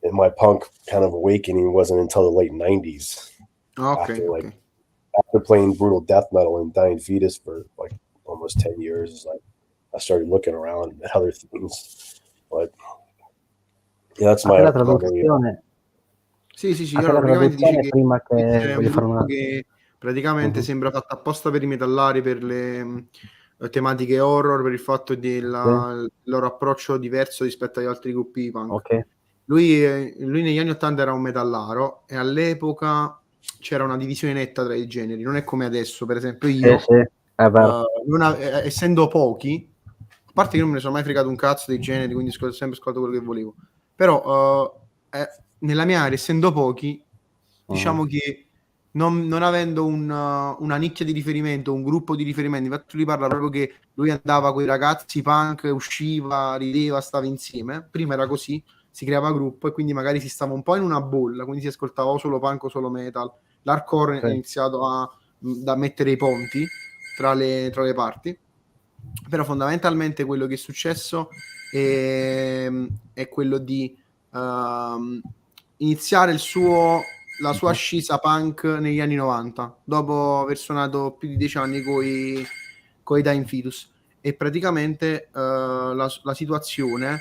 and my punk kind of awakening wasn't until the late 90s. After playing brutal death metal and Dying Fetus for like almost 10 years, I started looking around at other things. But that's my traduzione. Sì, allora praticamente dice che prima è un gruppo che praticamente sembra fatto apposta per i metallari, per le tematiche horror, per il fatto del loro approccio diverso rispetto agli altri gruppi punk. Okay. Lui negli anni 80 era un metallaro, e all'epoca c'era una divisione netta tra i generi. Non è come adesso, per esempio io, essendo pochi, a parte che non me ne sono mai fregato un cazzo dei generi, quindi ho sempre ascoltato quello che volevo, però nella mia area, essendo pochi, diciamo che non avendo una nicchia di riferimento, un gruppo di riferimento, infatti lui parla proprio che lui andava con i ragazzi punk, usciva, rideva, stava insieme. Prima era così, si creava gruppo e quindi magari si stava un po' in una bolla, quindi si ascoltava o solo punk o solo metal. L'hardcore è iniziato da mettere i ponti tra le parti, però fondamentalmente quello che è successo è quello di iniziare la sua ascesa punk negli anni 90, dopo aver suonato più di 10 anni coi Dying Fetus, e praticamente la situazione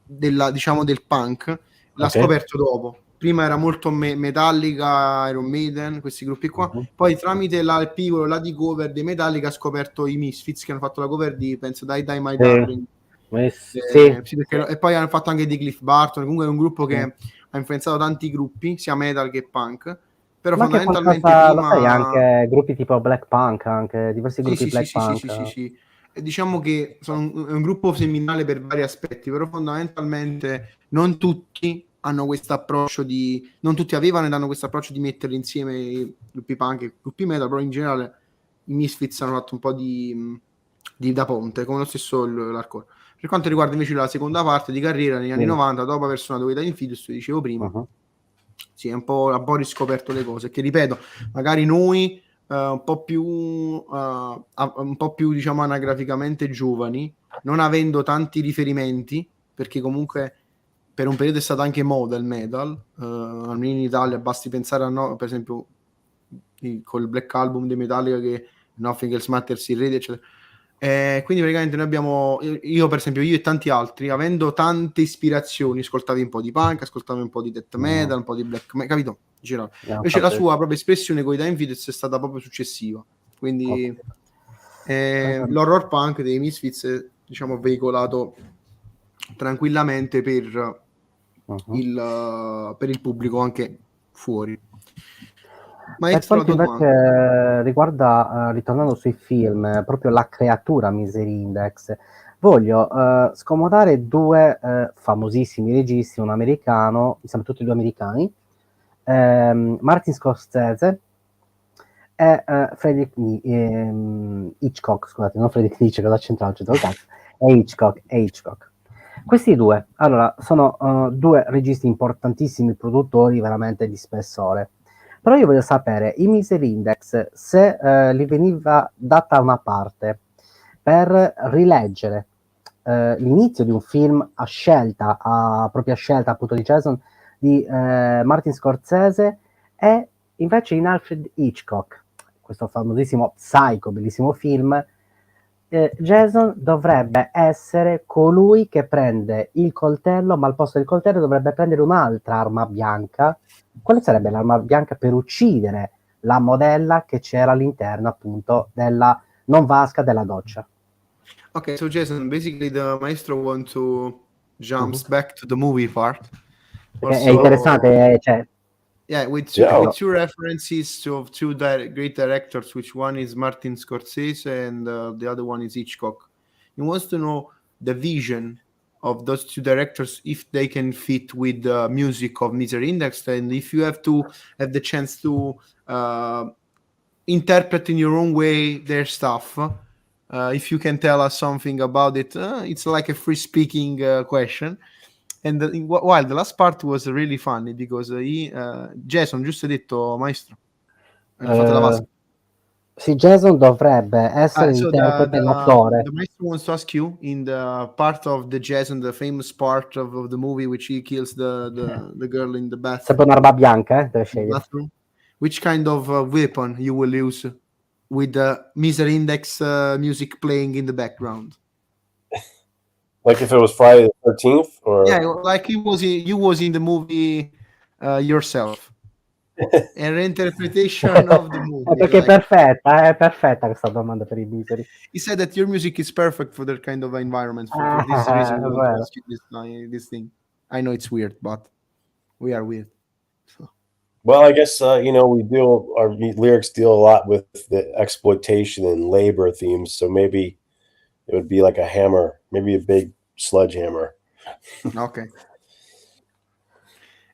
diciamo del punk l'ha scoperto dopo. Prima era molto Metallica, Iron Maiden, questi gruppi qua. Poi tramite il piccolo di cover dei Metallica ha scoperto i Misfits, che hanno fatto la cover di, penso, Die Die My Darling. E poi hanno fatto anche di Cliff Barton. Comunque è un gruppo che ha influenzato tanti gruppi, sia metal che punk. Però ma fondamentalmente lo sai, anche gruppi tipo Black Punk, anche diversi gruppi Black Punk. Sì. E diciamo che è un gruppo seminale per vari aspetti, però fondamentalmente non tutti hanno questo approccio non tutti avevano ed hanno questo approccio di mettere insieme i gruppi punk e i gruppi metal, però in generale i Misfits hanno fatto un po' di da ponte, come lo stesso l'hardcore. Per quanto riguarda invece la seconda parte di carriera negli anni 90, dopo aver suonato con i Dying Fetus, dicevo prima, sì, un po' riscoperto le cose, che ripeto, magari noi un po' più diciamo anagraficamente giovani, non avendo tanti riferimenti, perché comunque per un periodo è stato anche moda il metal, almeno in Italia, basti pensare per esempio col Black Album dei Metallica, che Nothing Else Matters, il Rede, eccetera. Quindi praticamente noi abbiamo, io per esempio, io e tanti altri, avendo tante ispirazioni, ascoltavi un po' di punk, ascoltavi un po' di death metal, un po' di black metal, capito? Invece la sua propria espressione con i Dying Fetus è stata proprio successiva, quindi l'horror punk dei Misfits, diciamo, veicolato tranquillamente per il pubblico anche fuori. Maestro, per quanto invece riguarda, ritornando sui film, proprio la creatura Misery Index, voglio scomodare due famosissimi registi, un americano, mi sembra tutti e due americani, Martin Scorsese è Hitchcock, scusate, non Friedrich Nietzsche, che l'ho centrato, è Hitchcock. Questi due, allora, sono due registi importantissimi, produttori veramente di spessore. Però io voglio sapere, i Misery Index, se gli veniva data una parte per rileggere l'inizio di un film a propria scelta appunto di Jason, di Martin Scorsese, e invece in Alfred Hitchcock, questo famosissimo Psycho, bellissimo film, Jason dovrebbe essere colui che prende il coltello, ma al posto del coltello dovrebbe prendere un'altra arma bianca. Quale sarebbe l'arma bianca per uccidere la modella che c'era all'interno appunto della non vasca della doccia? Okay, so Jason, basically the maestro want to jumps back to the movie part. Perché è interessante, cioè, yeah, with two references to two great directors, which one is Martin Scorsese and the other one is Hitchcock. He wants to know the vision of those two directors, if they can fit with the music of Misery Index, and if you have to have the chance to interpret in your own way their stuff. If you can tell us something about it, it's like a free speaking question. And while the last part was really funny because Jason, giusto detto, maestro? Fate la vasca. Sì, Jason dovrebbe essere interprete l'attore. The maestro wants to ask you, in the part of the Jason, the famous part of the movie, which he kills the girl in the bathroom. Sempre un'arma bianca, deve scegliere. Which kind of weapon you will use with the Misery Index music playing in the background? Like if it was Friday the 13th, or yeah, like you was in the movie yourself. A reinterpretation of the movie. Perché è perfetta questa domanda per i Misery. He said that your music is perfect for that kind of environment. For this reason, we want to ask you this thing. I know it's weird, but we are weird. So. Well, I guess our lyrics deal a lot with the exploitation and labor themes, so maybe it would be like a hammer, maybe a big sledgehammer. Okay.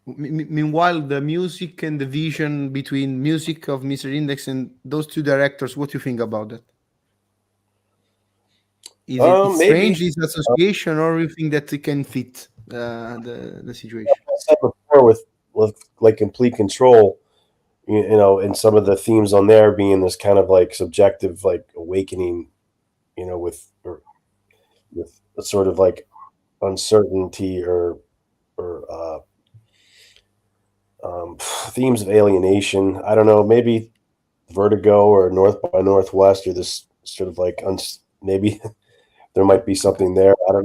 Meanwhile, the music and the vision between music of Misery Index and those two directors, what do you think about that? Is it strange, this association, or you think that it can fit the situation? I said before, with like complete control, and some of the themes on there being this kind of like subjective, like awakening, with a sort of like uncertainty or themes of alienation. I don't know, maybe Vertigo or North by Northwest, or this sort of like maybe there might be something there. I don't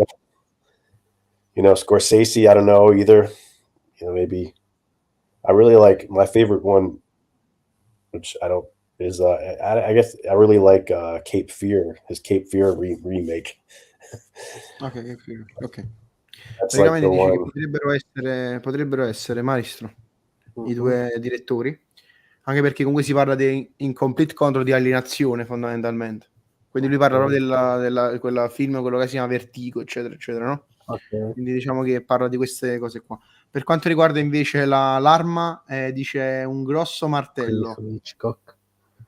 know. Scorsese, I don't know either. Maybe I really like my favorite one, which I don't is I guess I really like Cape Fear, his Cape Fear remake. Ok, Cape Fear, ok. That's Praticamente like the dice one. che potrebbero essere maestro i due direttori, anche perché comunque si parla in complete control di alienazione fondamentalmente. Quindi lui parla proprio della quella film, quello che si chiama Vertigo, eccetera, eccetera, no? Okay. Quindi diciamo che parla di queste cose qua. Per quanto riguarda invece l'arma, dice un grosso martello. Hitchcock.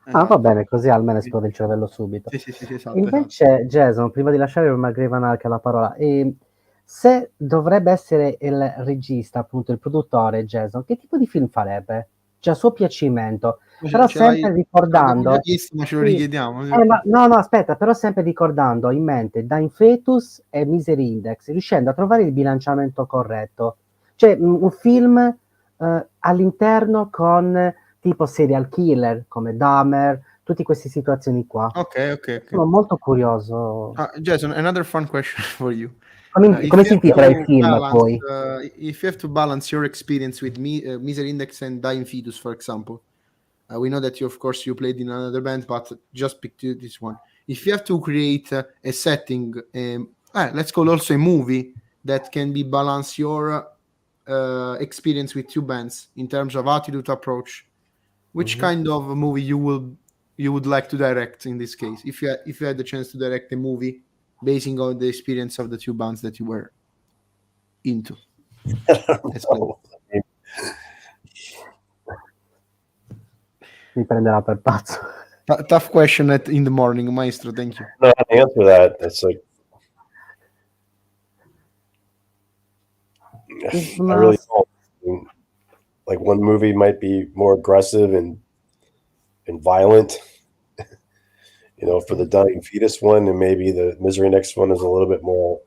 Va bene, così almeno esplode il cervello subito. Sì, esatto. Invece, Jason, prima di lasciare McGraven anche la parola, se dovrebbe essere il regista, appunto il produttore, Jason, che tipo di film farebbe? Cioè a suo piacimento, però sempre ricordando... Ma ce lo richiediamo. no, aspetta, però sempre ricordando in mente Dying Fetus e Misery Index, riuscendo a trovare il bilanciamento corretto. Cioè un film all'interno con tipo serial killer come Dahmer, tutte queste situazioni qua. Ok. Sono molto curioso. Jason, another fun question for you. Come si intitola il film poi? If you have to balance your experience with Misery Index and Dying Fetus, for example, we know that of course you played in another band, but just pick this one. If you have to create a setting, let's call also a movie that can be balance your experience with two bands in terms of attitude, approach, which kind of a movie you would like to direct in this case? If you had the chance to direct a movie basing on the experience of the two bands that you were into. Mi prenderà per pazzo. Tough question in the morning, maestro. Thank you. No, to answer that, it's like I really don't. I mean, like one movie might be more aggressive and violent, you know, for the dying fetus one, and maybe the Misery Next one is a little bit more,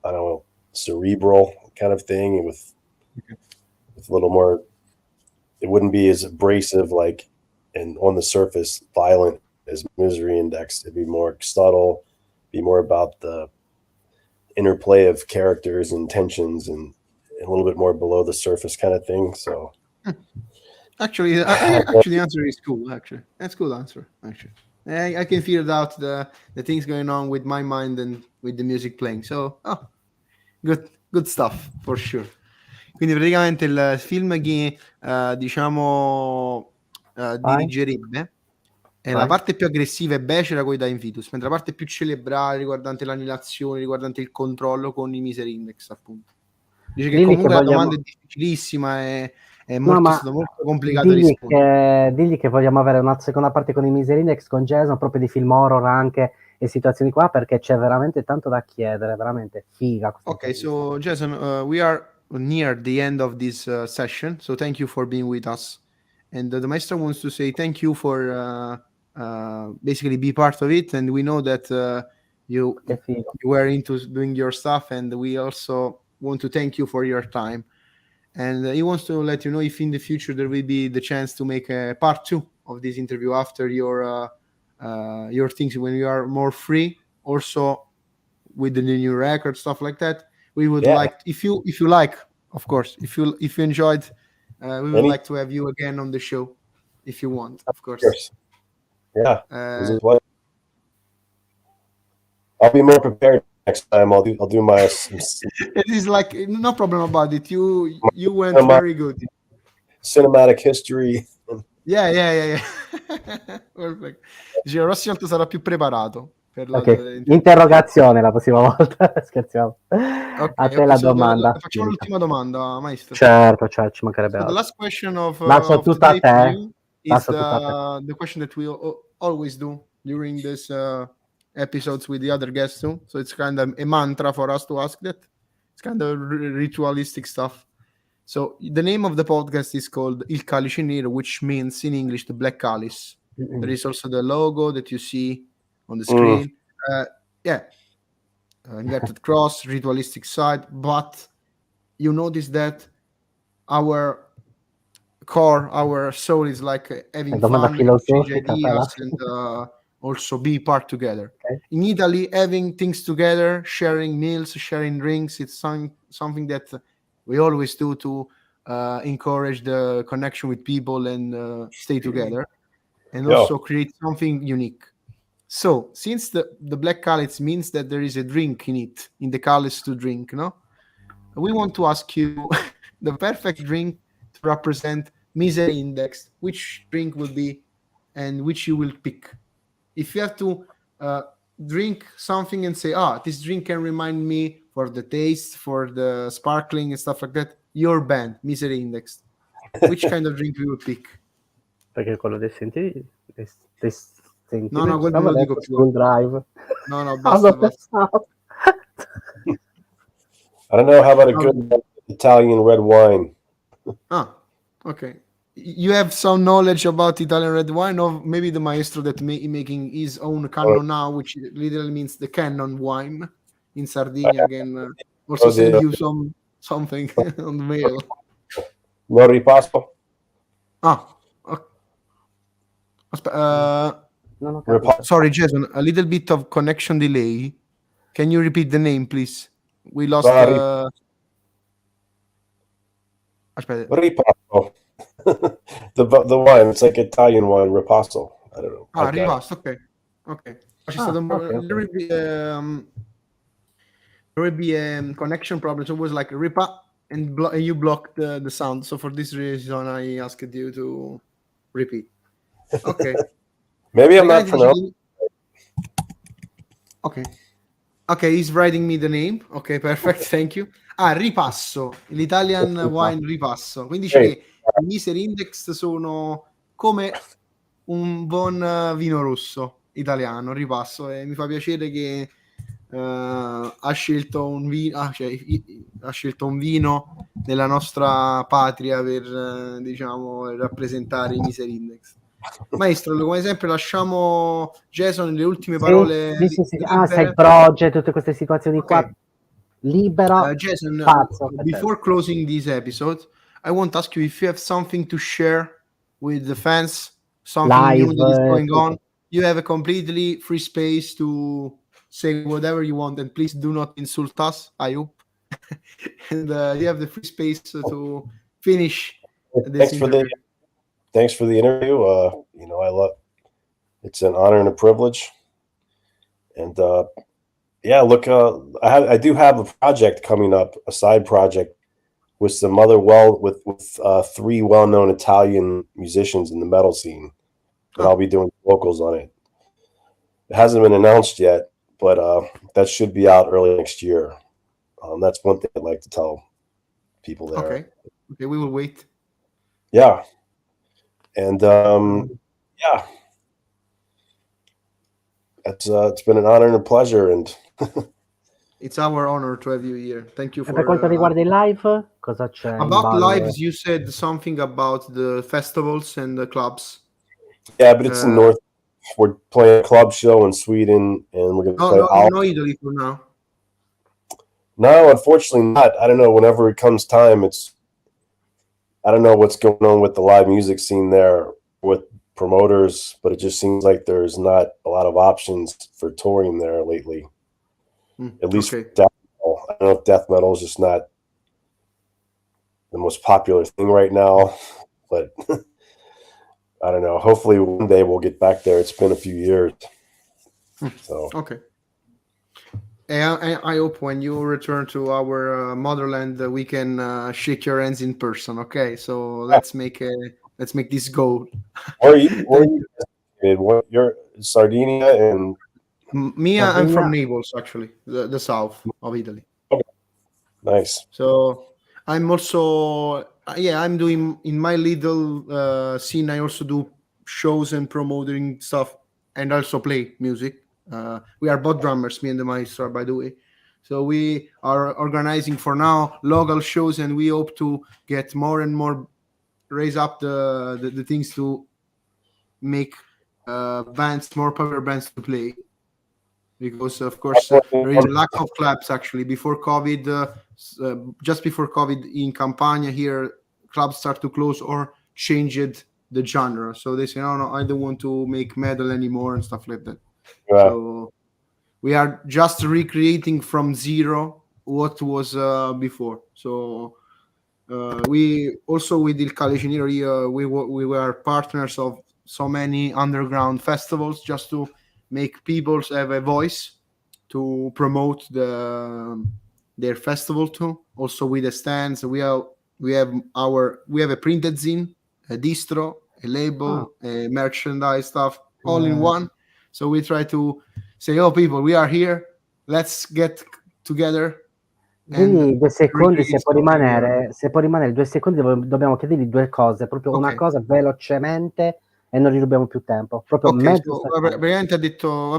I don't know, cerebral kind of thing, and with a little more. It wouldn't be as abrasive, like, and on the surface violent as Misery Index. It'd be more subtle, be more about the interplay of characters and tensions, and a little bit more below the surface kind of thing. So actually, the answer is cool. Actually, that's a cool answer. Actually, I can feel out the things going on with my mind and with the music playing. So, good stuff for sure. Quindi praticamente il film che diciamo dirigerebbe è la parte più aggressiva e becera con i Dying Fetus, mentre la parte più cerebrale riguardante l'animazione, riguardante il controllo con i Misery Index, appunto. Dice che comunque la domanda è difficilissima, è stato molto complicato rispondere. Digli che vogliamo avere una seconda parte con i Misery Index, con Jason, proprio di film horror anche e situazioni qua, perché c'è veramente tanto da chiedere, veramente figa. Ok, so Jason, we are near the end of this session, so thank you for being with us. And the maestro wants to say thank you for basically be part of it, and we know that you were into doing your stuff, and we also want to thank you for your time. And he wants to let you know if in the future there will be the chance to make a part 2 of this interview after your things, when you are more free, also with the new record stuff like that. We would like, if you like, of course, if you enjoyed, we would like to have you again on the show if you want, of course. Yeah. I'll be more prepared next time. I'll do my. It is like no problem about it. You went very good. Cinematic history. Yeah. Perfect. Dice, la prossima volta sarà più preparato. Per la interrogazione la prossima volta. Scherziamo. A te la domanda. Facciamo l'ultima domanda, maestro. Certo, ci mancherebbe altro. The last question of lascio tutta a te. Is the question that we always do during this episodes with the other guests too. So it's kind of a mantra for us to ask that. It's kind of ritualistic stuff. So the name of the podcast is called Il Calice Nero, which means in English the Black Calice. There is also the logo that you see on the screen. Inverted cross, ritualistic side. But you notice that our core, our soul is like having fun, exchange ideas, and also be part together. Okay. In Italy, having things together, sharing meals, sharing drinks, it's something that we always do to encourage the connection with people and stay together, and also create something unique. So, since the Black Calice means that there is a drink in it, in the calice to drink, no? We want to ask you the perfect drink to represent Misery Index. Which drink will be, and which you will pick? If you have to drink something and say, this drink can remind me for the taste, for the sparkling and stuff like that, your band, Misery Index, which kind of drink you would pick? Perché quello dei senti... No, quello non lo dico più. Drive. No, basta. I don't know, how about a good Italian red wine? Okay. You have some knowledge about Italian red wine, or maybe the maestro that making his own Cannon now, which literally means the Cannon wine in Sardinia again. Also send you something on the mail. No ripasso? Sorry, Jason, a little bit of connection delay. Can you repeat the name, please? We lost... Ripasso. the wine, it's like Italian wine, ripasso. I don't know. Ripasso, ok. C'è stato there will be a connection problem, so it was like ripa, and you blocked the sound. So for this reason, I asked you to repeat. Okay. Maybe I'm not pronouncing. Okay, he's writing me the name. Ok, perfect, thank you. Ripasso, l'Italian wine ripasso. Quindi dice che i Misery Index sono come un buon vino rosso italiano, ripasso, e mi fa piacere che ha scelto un vino, ha scelto un vino della nostra patria per diciamo rappresentare i Misery Index. Maestro, come sempre lasciamo Jason le ultime parole sì. Ah, sai, project, tutte queste situazioni qua, libera. Jason, spazio, before closing this episode, I want to ask you if you have something to share with the fans, something live, new that is going on. You have a completely free space to say whatever you want, and please do not insult us, I hope. And you have the free space to finish this interview. Thanks for the interview. You know, it's an honor and a privilege. And yeah, look, I do have a project coming up, a side project with some other with 3 well-known Italian musicians in the metal scene, and I'll be doing vocals on it. It hasn't been announced yet, but that should be out early next year. That's one thing I'd like to tell people there. Okay, we will wait. Yeah, and yeah, it's been an honor and a pleasure, and it's our honor to have you here. Thank you for. Per quanto riguarda i live, cosa c'è? About lives, you said something about the festivals and the clubs. Yeah, but it's in North. We're playing a club show in Sweden, and we're going to play. No, Italy for now. No, unfortunately not. I don't know. Whenever it comes time, I don't know what's going on with the live music scene there with promoters, but it just seems like there's not a lot of options for touring there lately. At least for death metal. I don't know if death metal is just not the most popular thing right now, but I don't know. Hopefully one day we'll get back there. It's been a few years. So okay. I hope when you return to our motherland we can shake your hands in person. Okay, so let's make this goal. Where are you? You're Sardinia and me. I'm from Naples, actually, the south of Italy. Okay. Nice. So I'm also I'm doing in my little scene. I also do shows and promoting stuff, and also play music. We are both drummers, me and the maestro, by the way. So we are organizing for now local shows, and we hope to get more and more, raise up the things to make bands, more popular bands to play. Because of course there is a lack of clubs actually. Before COVID, just before COVID in Campania here, clubs start to close or changed the genre. So they say, no, I don't want to make metal anymore and stuff like that. Yeah. So we are just recreating from zero what was before. So we also with Il Calice Nero, we were partners of so many underground festivals just to make people have a voice to promote their festival too. Also with the stands, we have a printed zine, a distro, a label, a merchandise stuff, all in one. So we try to say, oh people, we are here, let's get together. Quindi 2 secondi, se può rimanere 2 secondi, dobbiamo chiedergli 2 cose, proprio una cosa velocemente e non gli rubiamo più tempo. Proprio mezzo secondo. Praticamente ha detto,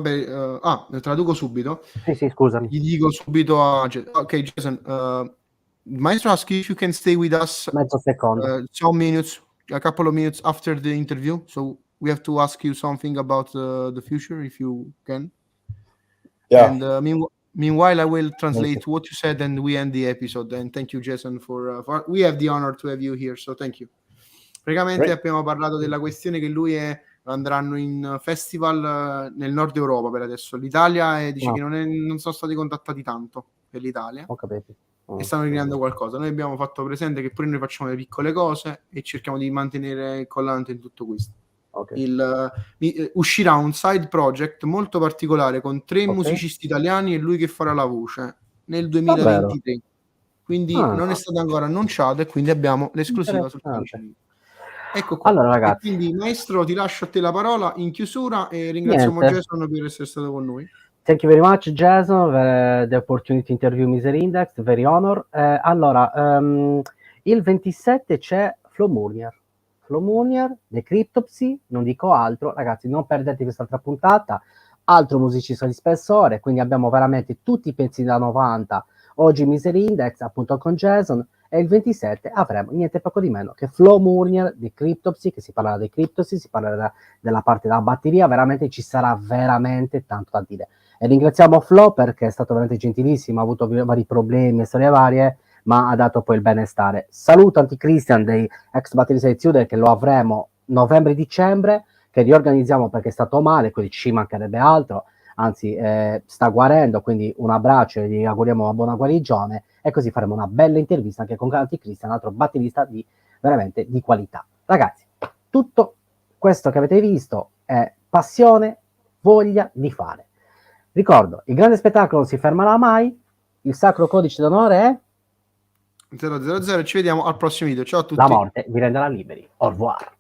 traduco subito. Sì, scusami. Gli dico subito a Jason, Maestro ask you if you can stay with us mezzo secondo. A couple of minutes after the interview. So we have to ask you something about the future, if you can. Yeah. And meanwhile, I will translate what you said, and we end the episode. And thank you, Jason, for we have the honor to have you here. So thank you. Praticamente abbiamo parlato della questione che andranno in festival nel nord Europa per adesso. L'Italia dice che non sono stati contattati tanto per l'Italia. Ho capito. E stanno creando qualcosa. Noi abbiamo fatto presente che pure noi facciamo le piccole cose e cerchiamo di mantenere collante in tutto questo. Uscirà un side project molto particolare con 3 musicisti italiani e lui che farà la voce nel 2023. Quindi non è stato ancora annunciato e quindi abbiamo l'esclusiva sul canale. Ecco qua. Allora, ragazzi, quindi maestro, ti lascio a te la parola in chiusura e ringraziamo Jason per essere stato con noi. Thank you very much, Jason, the opportunity to interview Misery Index, very honor. Allora, il 27 c'è Flo Murnier. Flow Munier, The Cryptopsy, non dico altro, ragazzi, non perdetevi quest'altra puntata, altro musicista di spessore, quindi abbiamo veramente tutti i pezzi da 90, oggi Misery Index, appunto con Jason, e il 27 avremo niente poco di meno che Flow Munier di Cryptopsy, che si parlerà di Cryptopsy, si parlerà della parte della batteria, veramente ci sarà veramente tanto da dire. E ringraziamo Flo perché è stato veramente gentilissimo, ha avuto vari problemi e storie varie, ma ha dato poi il benestare. Saluto Anti-Christian dei ex batteristi di Tudor, che lo avremo novembre-dicembre, che riorganizziamo perché è stato male, quindi ci mancherebbe altro, anzi sta guarendo, quindi un abbraccio e gli auguriamo una buona guarigione, e così faremo una bella intervista anche con Anti-Christian, un altro batterista di veramente di qualità. Ragazzi, tutto questo che avete visto è passione, voglia di fare. Ricordo, il grande spettacolo non si fermerà mai, il sacro codice d'onore è 000. Ci vediamo al prossimo video. Ciao a tutti. la morte vi renderà liberi. Au revoir.